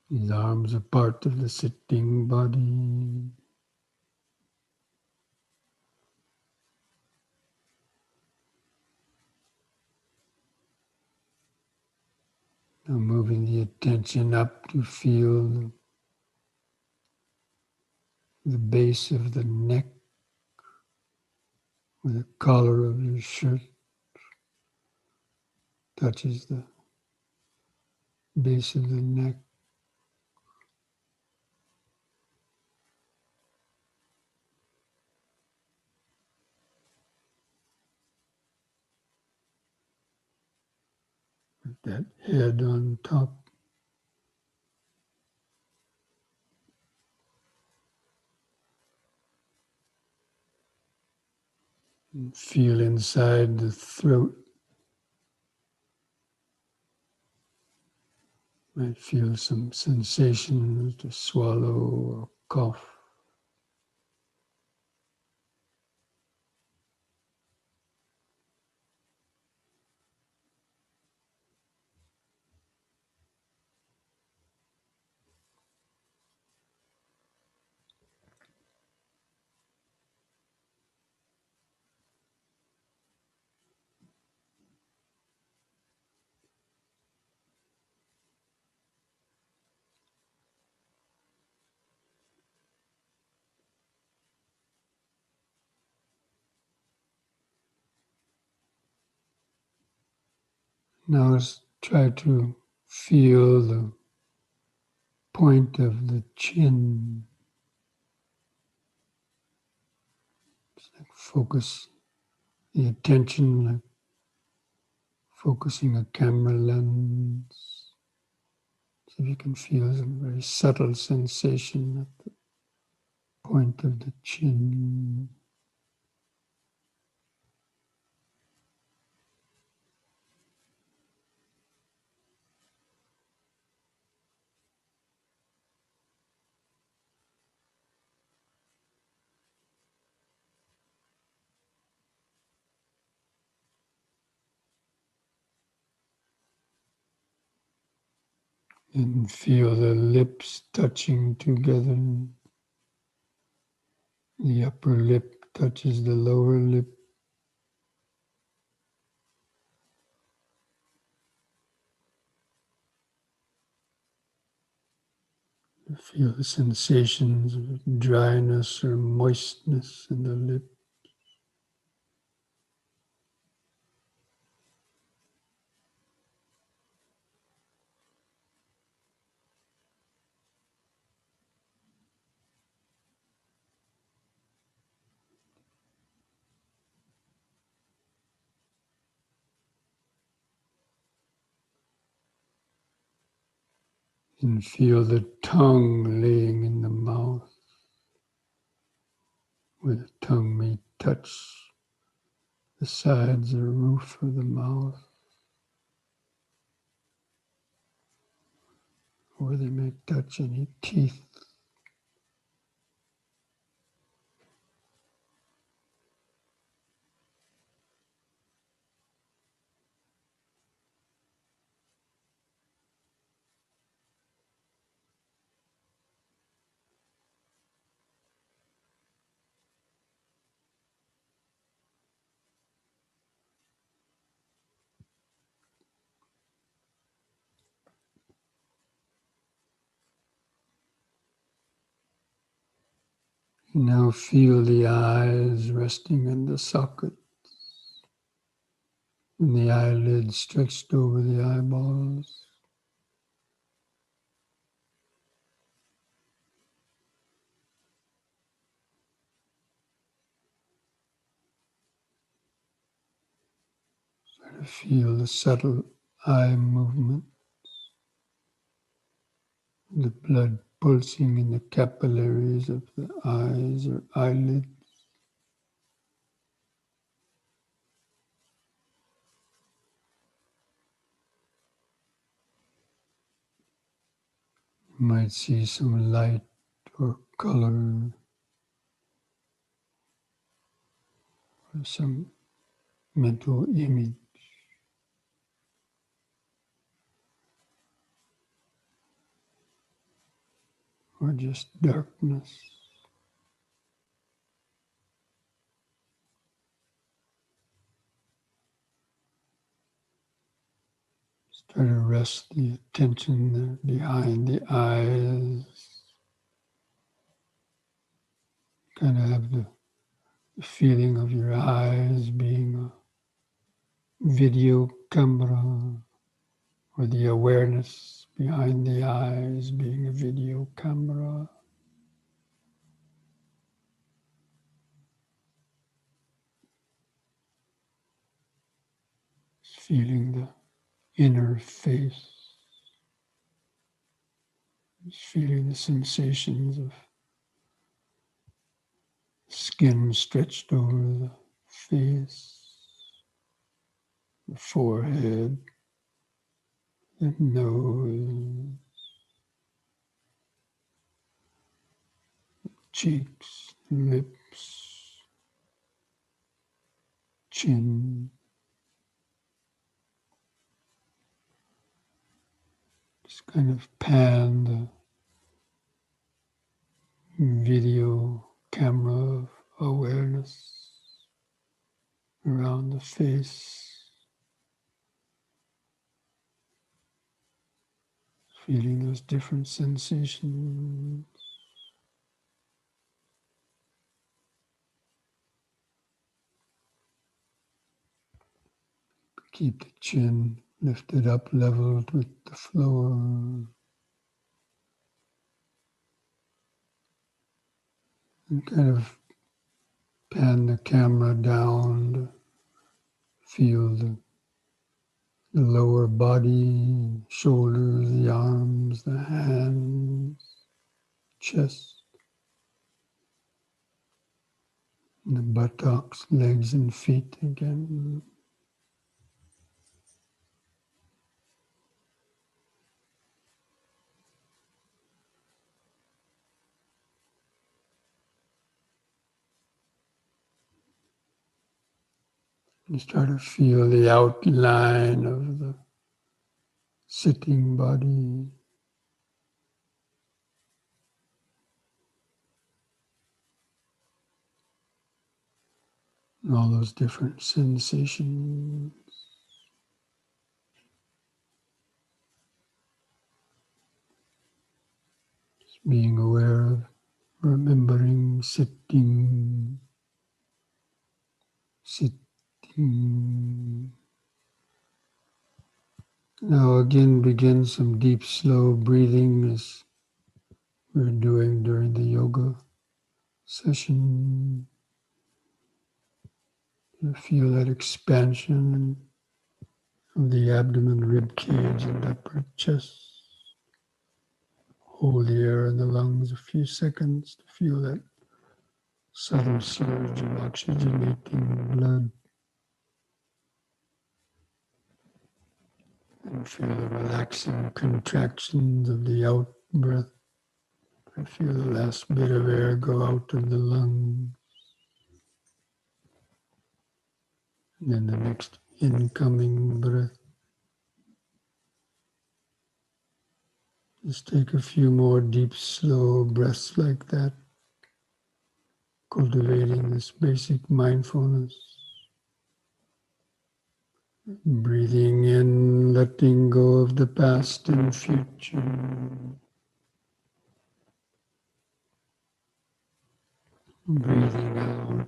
These arms are part of the sitting body. Now moving the attention up to feel the base of the neck, where the collar of your shirt touches the base of the neck. With that head on top. And feel inside the throat. Might feel some sensation to swallow or cough. Now let's try to feel the point of the chin. Like focus the attention, like focusing a camera lens. So you can feel some very subtle sensation at the point of the chin. And feel the lips touching together. The upper lip touches the lower lip. Feel the sensations of dryness or moistness in the lip. And feel the tongue laying in the mouth, where the tongue may touch the sides or roof of the mouth, or they may touch any teeth. Now feel the eyes resting in the socket and the eyelids stretched over the eyeballs. Try to feel the subtle eye movement, the blood pulsing in the capillaries of the eyes or eyelids. You might see some light or color or some mental image, or just darkness. Just try to rest the attention there behind the eyes. Kind of have the feeling of your eyes being a video camera, or the awareness behind the eyes being a video camera. Just feeling the inner face, just feeling the sensations of skin stretched over the face, the forehead, the nose, cheeks, lips, chin. Just kind of pan the video camera of awareness around the face, feeling those different sensations. Keep the chin lifted up, leveled with the floor. And kind of pan the camera down to feel the lower body, shoulders, the arms, the hands, chest, and the buttocks, legs and feet again. Just try to feel the outline of the sitting body. And all those different sensations. Just being aware of remembering sitting. Now again begin some deep, slow breathing as we're doing during the yoga session. You feel that expansion of the abdomen, rib cage, and upper chest. Hold the air in the lungs a few seconds to feel that subtle surge of oxygenating blood. And feel the relaxing contractions of the out breath. I feel the last bit of air go out of the lungs. And then the next incoming breath. Just take a few more deep, slow breaths like that, cultivating this basic mindfulness. Breathing in, letting go of the past and future. breathing out,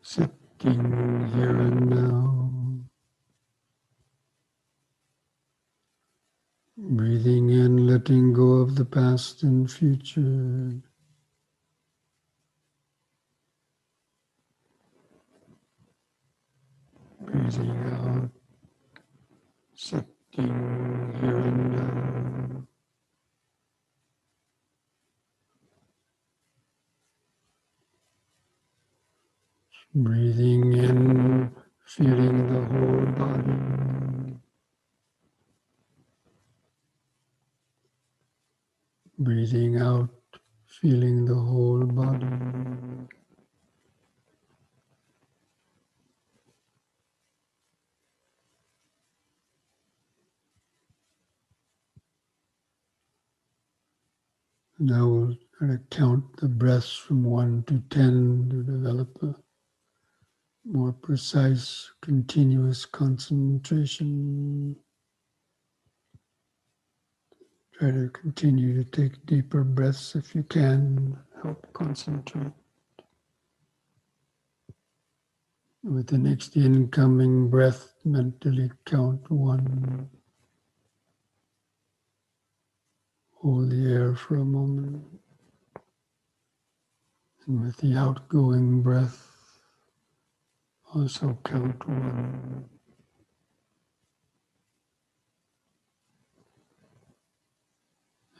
sitting here and now, breathing in, letting go of the past and future, breathing out, sitting here and now. Breathing in, feeling the whole body. Breathing out, feeling the whole body. Now we'll try to count the breaths from 1 to 10 to develop a more precise, continuous concentration. Try to continue to take deeper breaths if you can, help concentrate. With the next incoming breath, mentally count 1. Hold the air for a moment. And with the outgoing breath, also count 1.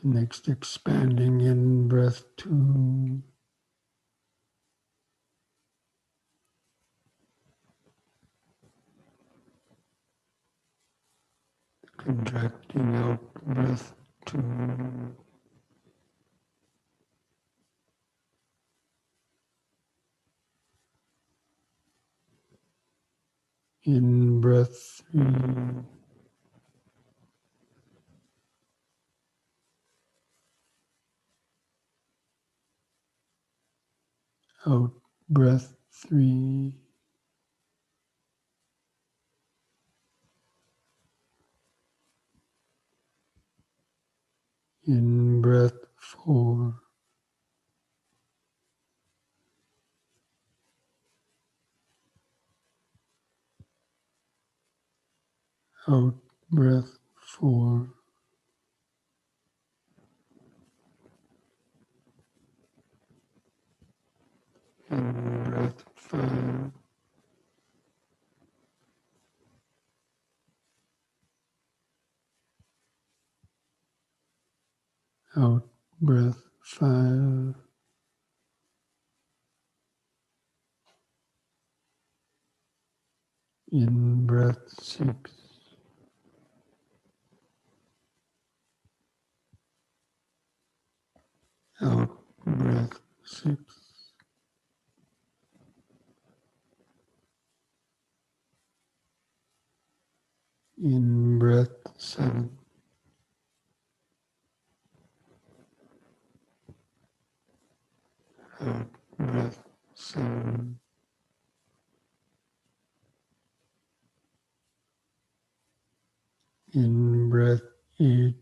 Next, expanding in breath 2. Contracting out breath 2. In breath 3. Out breath 3. In breath 4. Out breath 4. In breath 5. Out breath 5. In breath 6. Out breath 6. In breath 7. Out breath 7. In breath 8.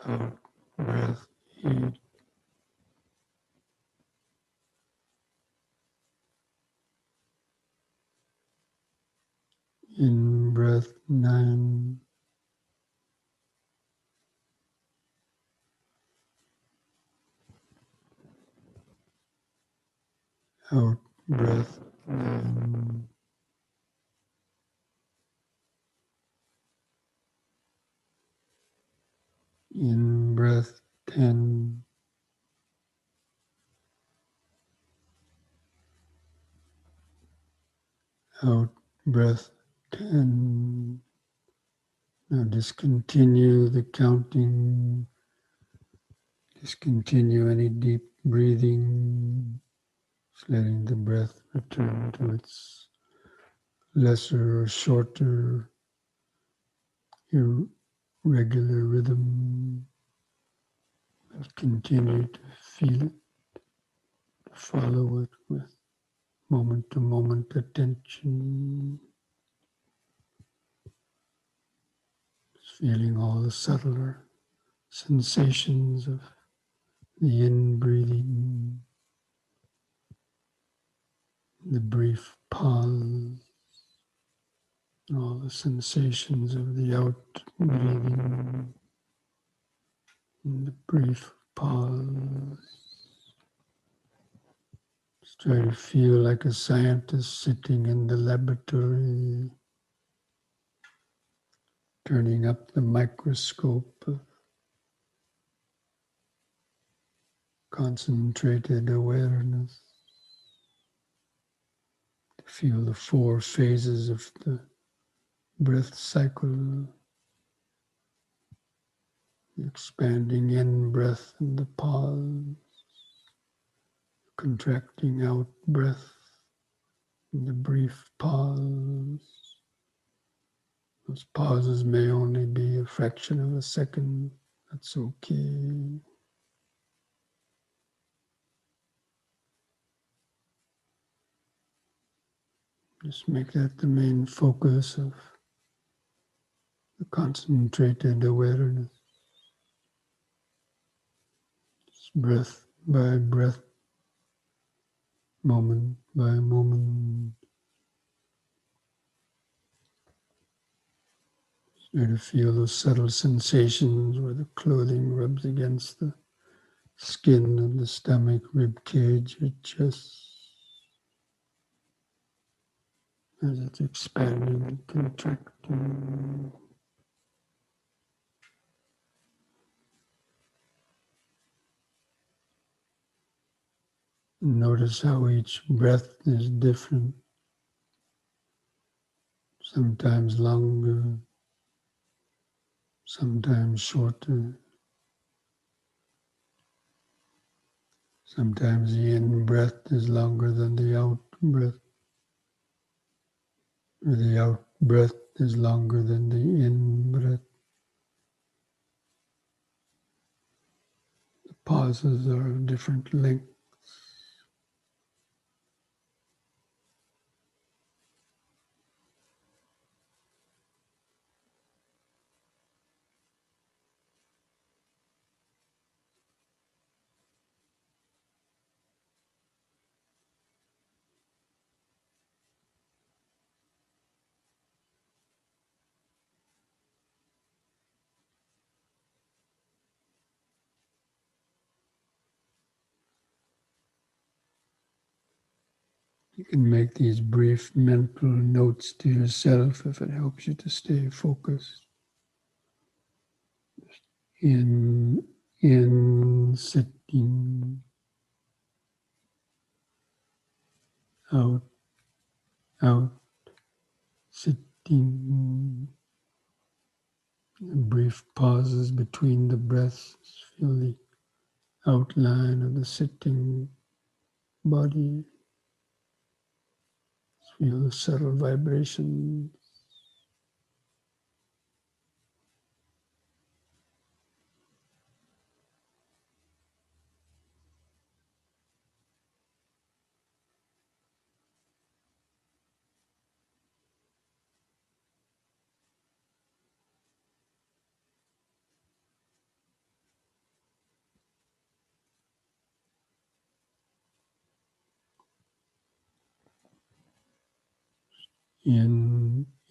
Out breath 8. In breath 9. Out breath 9. In breath 10. Out breath 10. Now discontinue the counting. Discontinue any deep breathing. Just letting the breath return to its lesser or shorter irregular rhythm. But continue to feel it, to follow it with moment-to-moment attention. Just feeling all the subtler sensations of the in-breathing, the brief pause, and all the sensations of the out-breathing, and the brief pause. Just try to feel like a scientist sitting in the laboratory, turning up the microscope of concentrated awareness. Feel the 4 phases of the breath cycle, the expanding in-breath and the pause, contracting out-breath and the brief pause. Those pauses may only be a fraction of a second. That's okay. Just make that the main focus of the concentrated awareness. Just breath by breath, moment by moment. Try to feel those subtle sensations where the clothing rubs against the skin of the stomach, rib cage, your chest, as it's expanding and contracting. Notice how each breath is different, sometimes longer, sometimes shorter. Sometimes the in-breath is longer than the out-breath, or the out-breath is longer than the in-breath. The pauses are of different length. You can make these brief mental notes to yourself if it helps you to stay focused. In sitting, out, out, sitting. Brief pauses between the breaths. Feel the outline of the sitting body. Feel the subtle vibration.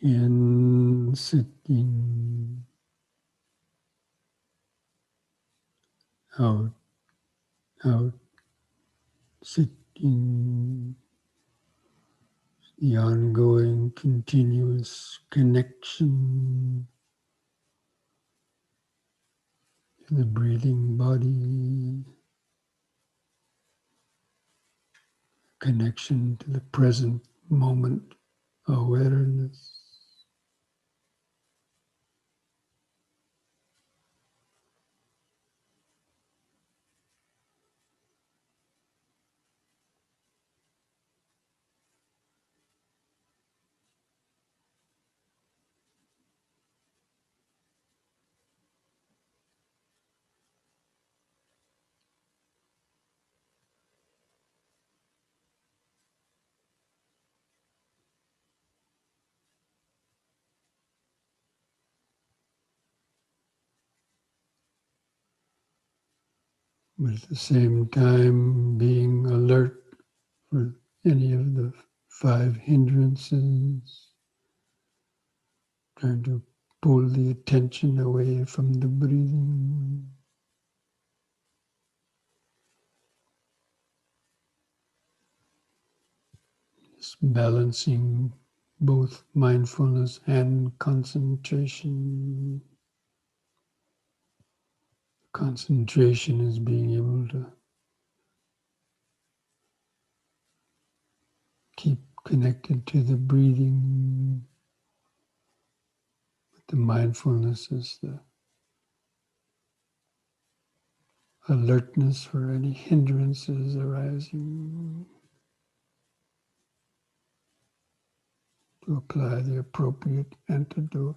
In sitting, out, out, sitting. The ongoing, continuous connection to the breathing body, connection to the present moment awareness. but at the same time being alert for any of the 5 hindrances, trying to pull the attention away from the breathing. Just balancing both mindfulness and concentration. Concentration is being able to keep connected to the breathing. The mindfulness is the alertness for any hindrances arising, to apply the appropriate antidote,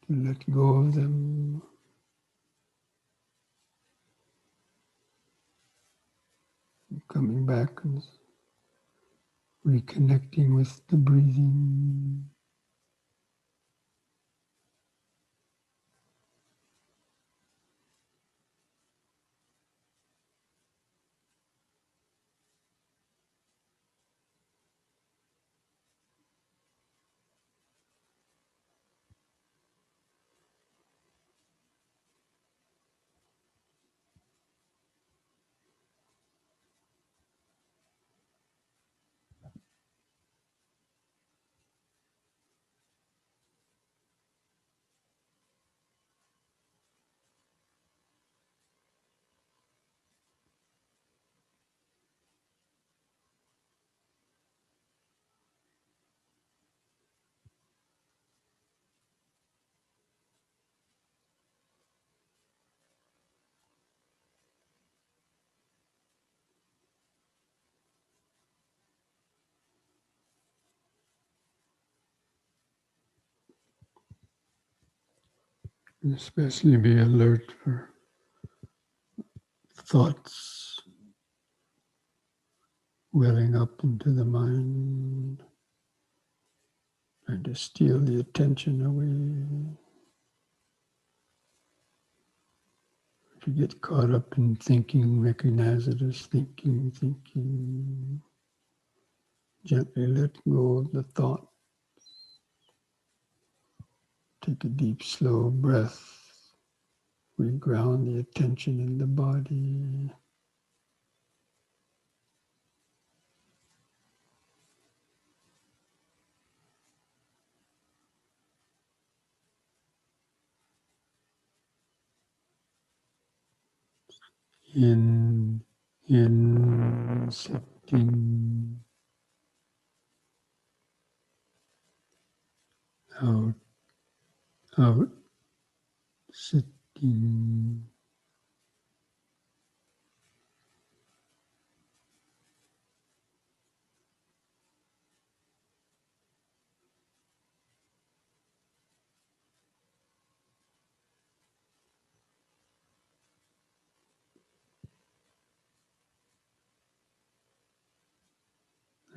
to let go of them, coming back and reconnecting with the breathing. And especially be alert for thoughts welling up into the mind, trying to steal the attention away. If you get caught up in thinking, recognize it as thinking. Gently let go of the thought. Take a deep, slow breath. Reground the attention in the body. In, sitting. Out, sitting.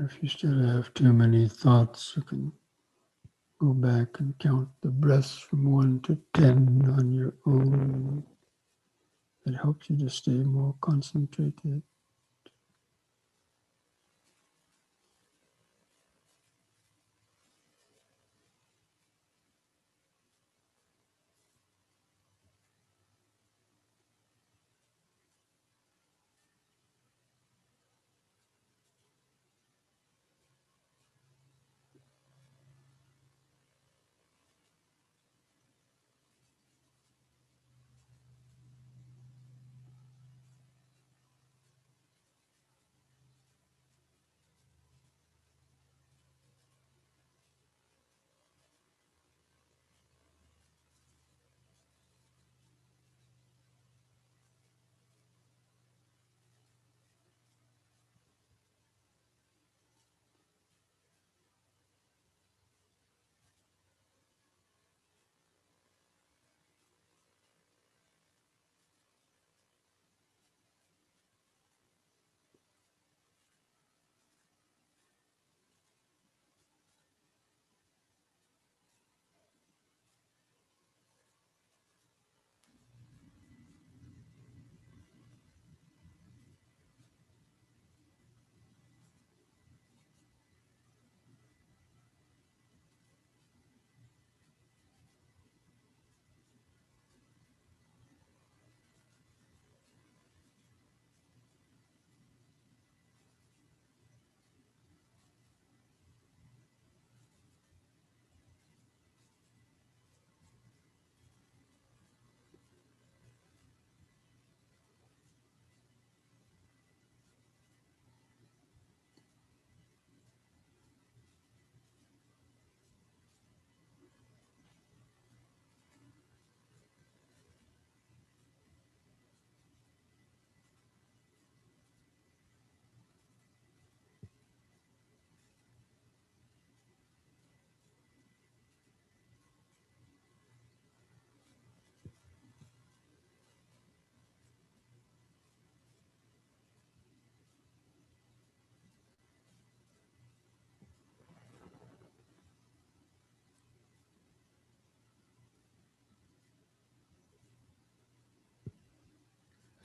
If you still have too many thoughts, you can go back and count the breaths from 1 to 10 on your own. It helps you to stay more concentrated.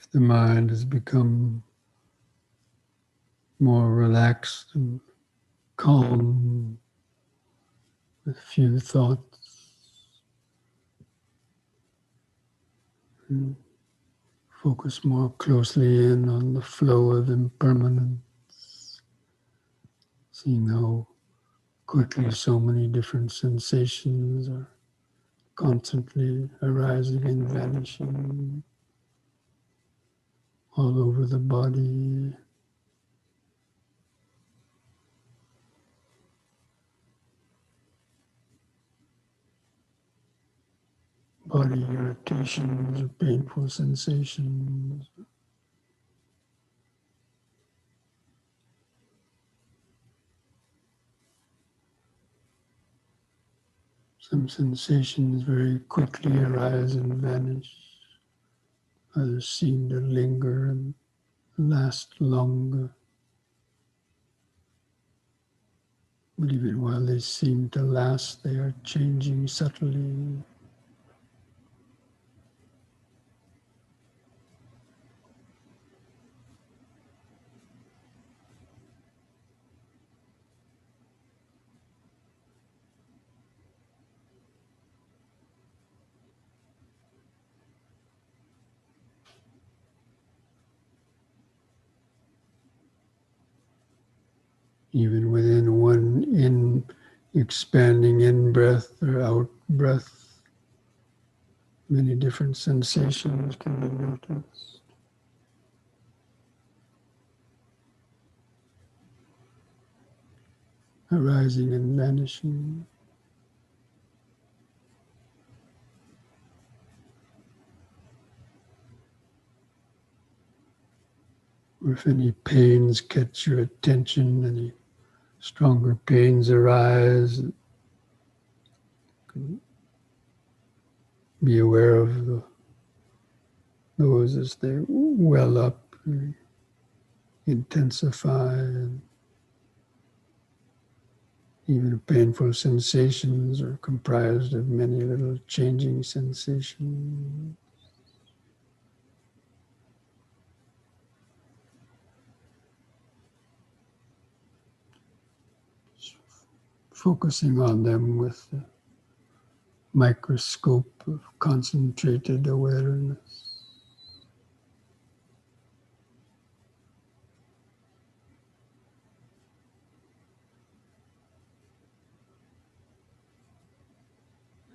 If the mind has become more relaxed and calm with few thoughts, and focus more closely in on the flow of impermanence, seeing how quickly so many different sensations are constantly arising and vanishing all over the body. Body irritations or painful sensations. Some sensations very quickly arise and vanish. Others seem to linger and last longer. But even while they seem to last, they are changing subtly. Even within one expanding in-breath or out-breath, many different sensations can be noticed. Arising and vanishing. Or if any pains catch your attention, any stronger pains arise, be aware of those as they well up, intensify, and even painful sensations are comprised of many little changing sensations. Focusing on them with the microscope of concentrated awareness.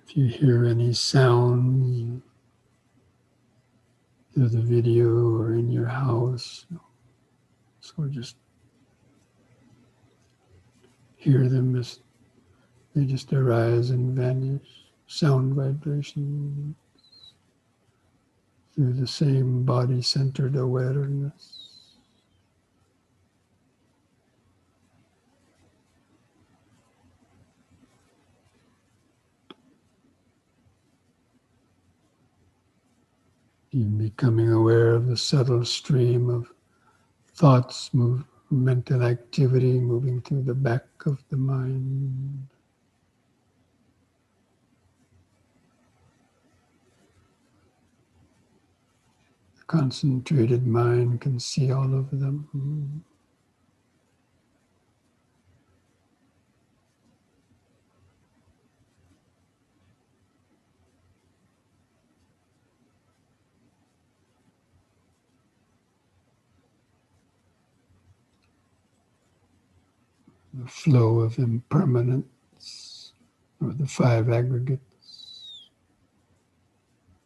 If you hear any sounds through the video or in your house, so just hear them as they just arise and vanish. Sound vibration through the same body-centered awareness. Even becoming aware of the subtle stream of thoughts, mental activity moving through the back of the mind. The concentrated mind can see all of them. The flow of impermanence, or the five aggregates,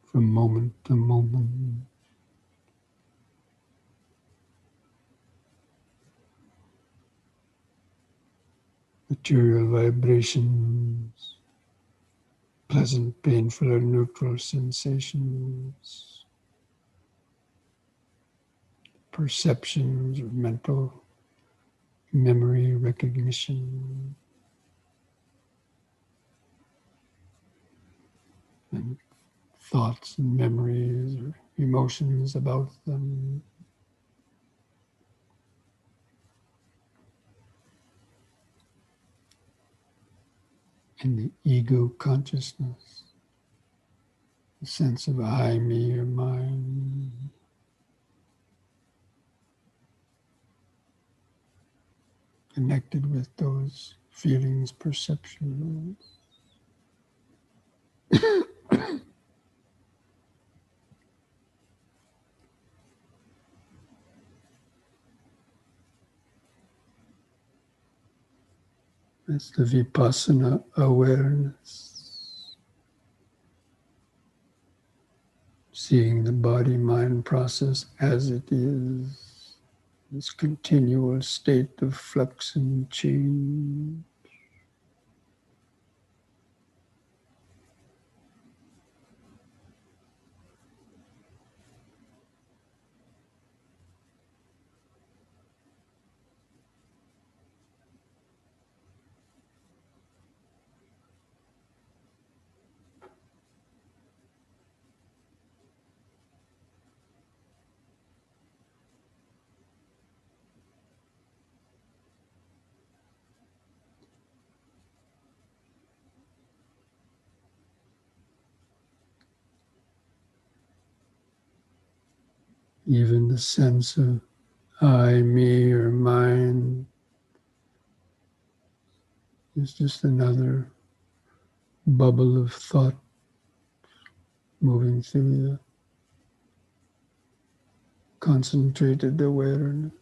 from moment to moment. Material vibrations, pleasant, painful, or neutral sensations, perceptions, or mental memory, recognition, and thoughts and memories or emotions about them. And the ego consciousness, the sense of I, me, or mine. connected with those feelings, perceptions. That's the vipassana awareness. Seeing the body-mind process as it is, this continual state of flux and change. Even the sense of I, me, or mine is just another bubble of thought moving through the concentrated awareness.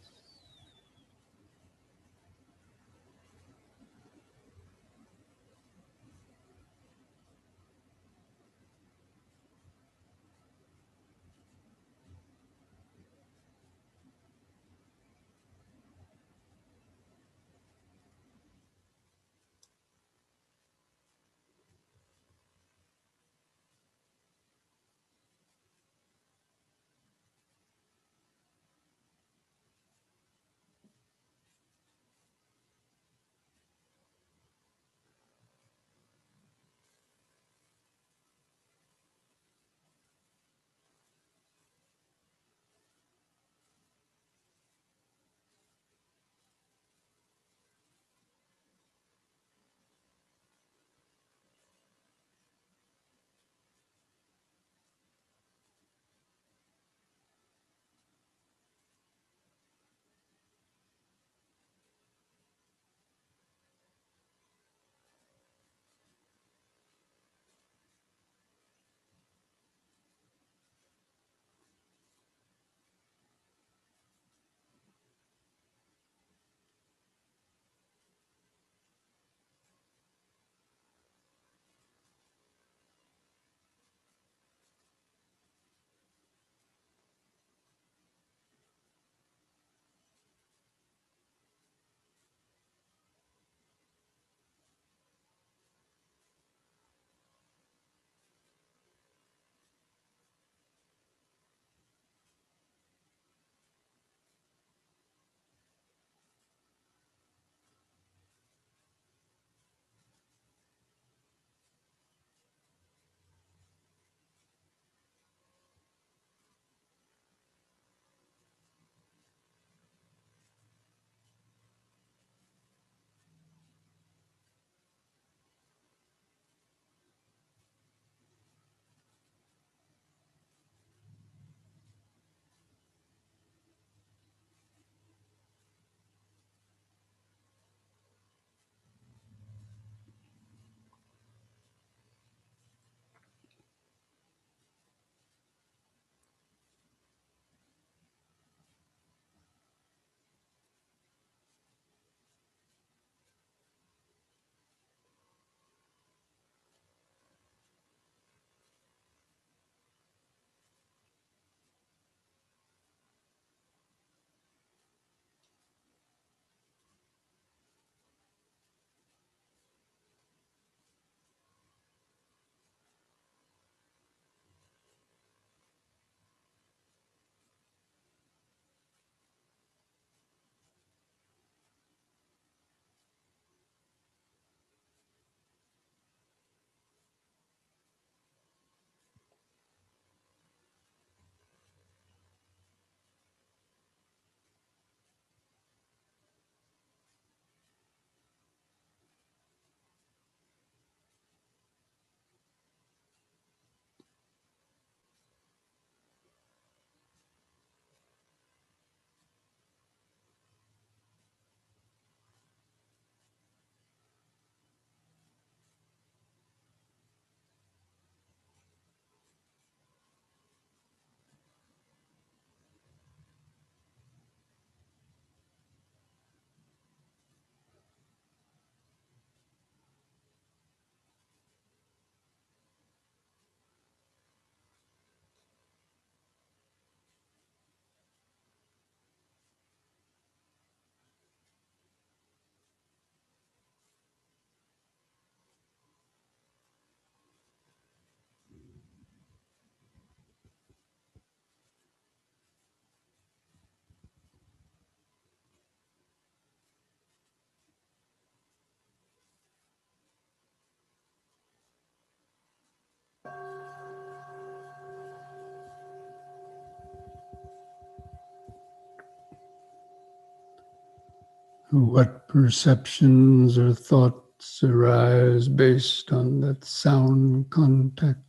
What perceptions or thoughts arise based on that sound contact?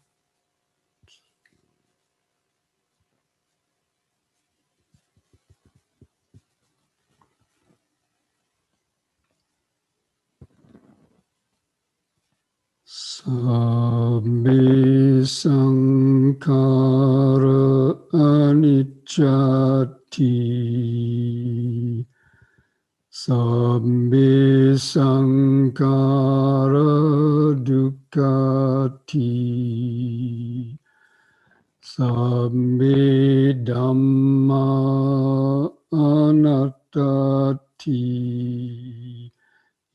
Sabbe sankhara anicchati. Sabbe sankhara dukkati. Sabbe dhamma anattati.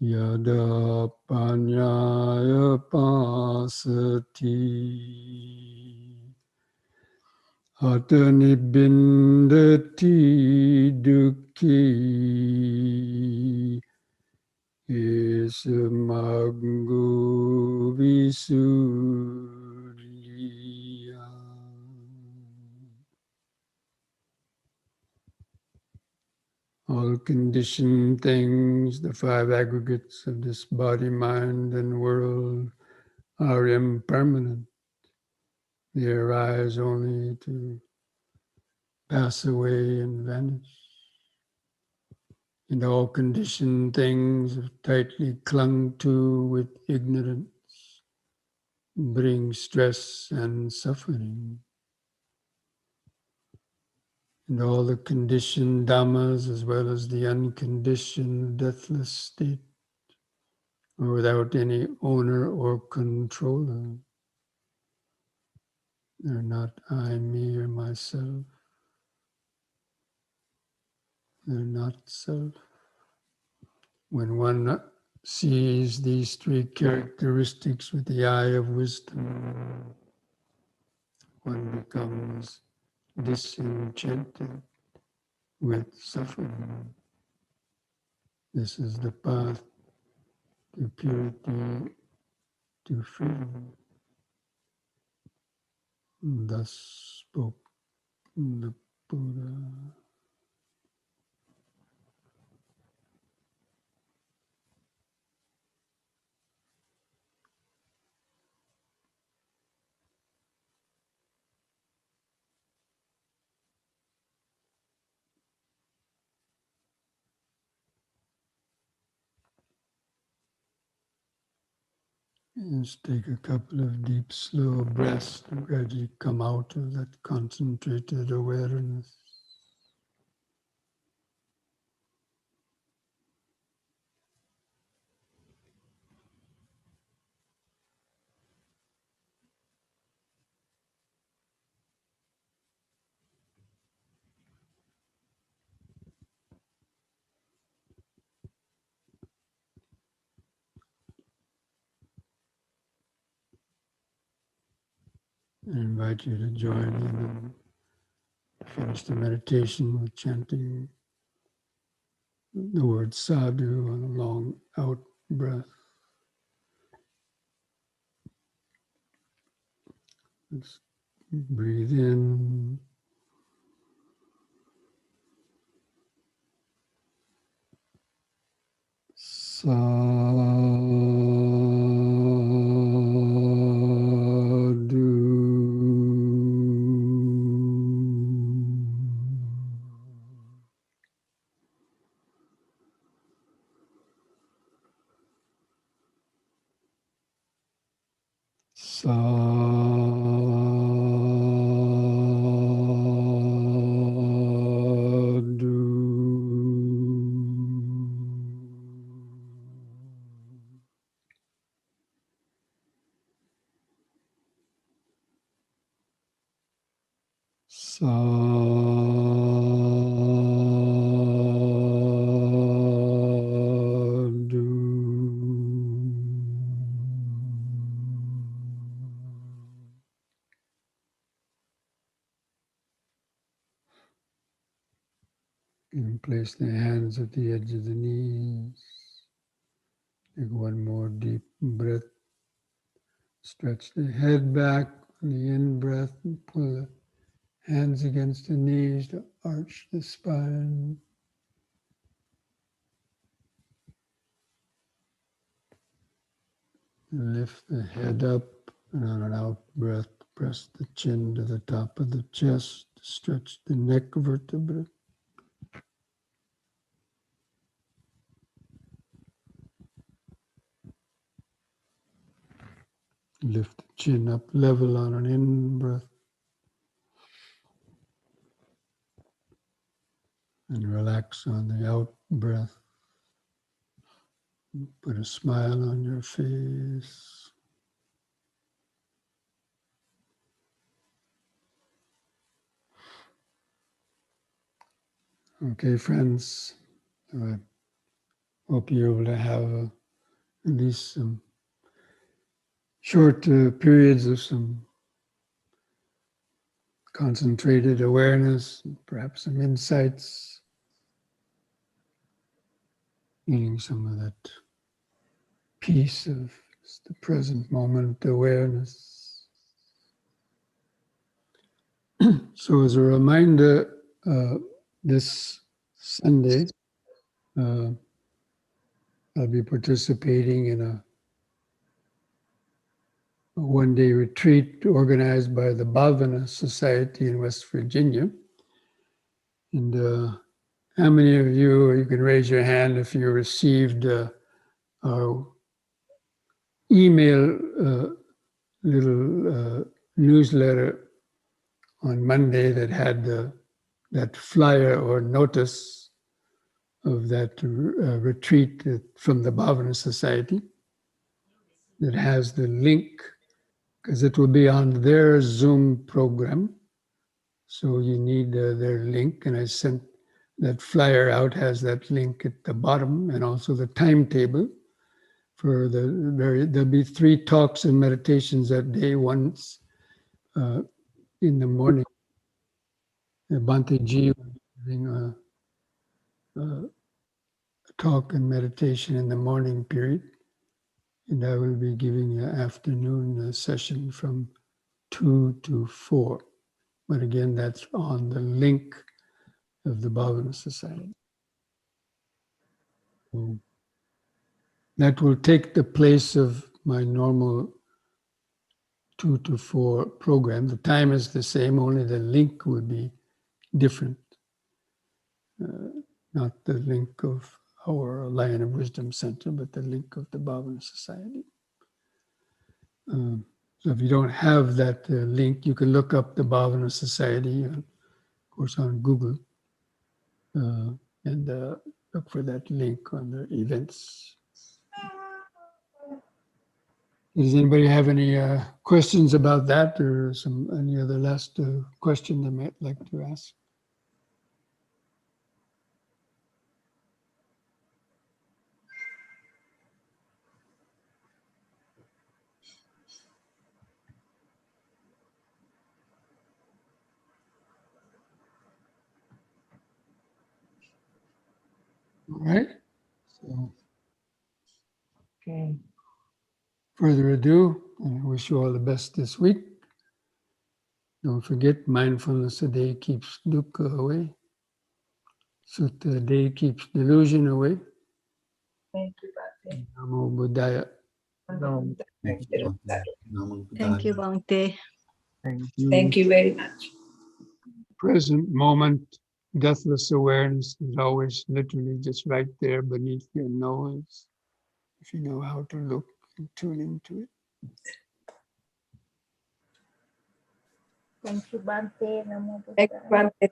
Yada panyaya pasati. Atani bindati dukhi. Isamagu visuddhiya. All conditioned things, the five aggregates of this body, mind, and world, are impermanent. They arise only to pass away and vanish. And all conditioned things tightly clung to with ignorance bring stress and suffering. And all the conditioned dhammas, as well as the unconditioned deathless state, are without any owner or controller. They're not I, me, or myself. They're not self. When one sees these three characteristics with the eye of wisdom, one becomes disenchanted with suffering. This is the path to purity, to freedom. Thus spoke the Buddha. Just take a couple of deep, slow breaths to gradually come out of that concentrated awareness. I invite you to join in and finish the meditation with chanting the word sadhu on a long out breath. Let's breathe in. And place the hands at the edge of the knees. Take one more deep breath. Stretch the head back on the in-breath and pull the hands against the knees to arch the spine. Lift the head up, and on an out breath, press the chin to the top of the chest, stretch the neck vertebra. Lift the chin up level on an in-breath. And relax on the out-breath. Put a smile on your face. Okay, friends. I hope you're able to have at least some short periods of some concentrated awareness, perhaps some insights, meaning some of that peace of the present moment awareness. So as a reminder, this Sunday, I'll be participating in a one-day retreat organized by the Bhavana Society in West Virginia. And how many of you can raise your hand if you received our email little newsletter on Monday that had that flyer or notice of that retreat from the Bhavana Society that has the link, because it will be on their Zoom program. So you need their link, and I sent that flyer out, has that link at the bottom, and also the timetable for there'll be 3 talks and meditations that day. Once in the morning, Bhante Ji will be giving a talk and meditation in the morning period, and I will be giving an afternoon session from 2 to 4. But again, that's on the link of the Bhavana Society. So that will take the place of my normal 2 to 4 program. The time is the same, only the link will be different. Not the link of our Lion of Wisdom Center, but the link of the Bhavana Society. So if you don't have that link, you can look up the Bhavana Society, of course, on Google, and look for that link on the events. Does anybody have any questions about that, or any other last question they might like to ask? All right. So,
Okay.
further ado, I wish you all the best this week. Don't forget, mindfulness a day keeps dukkha away. Sutta a day keeps delusion away.
Thank you, Bhante.
Namo Buddhaya.
No,
Thank you,
Bhante.
Thank you very much.
Present moment, deathless awareness is always literally just right there beneath your nose, if you know how to look and tune into it.
Thank you, Bhante. Namo Buddhaya. Thank you, Bhante.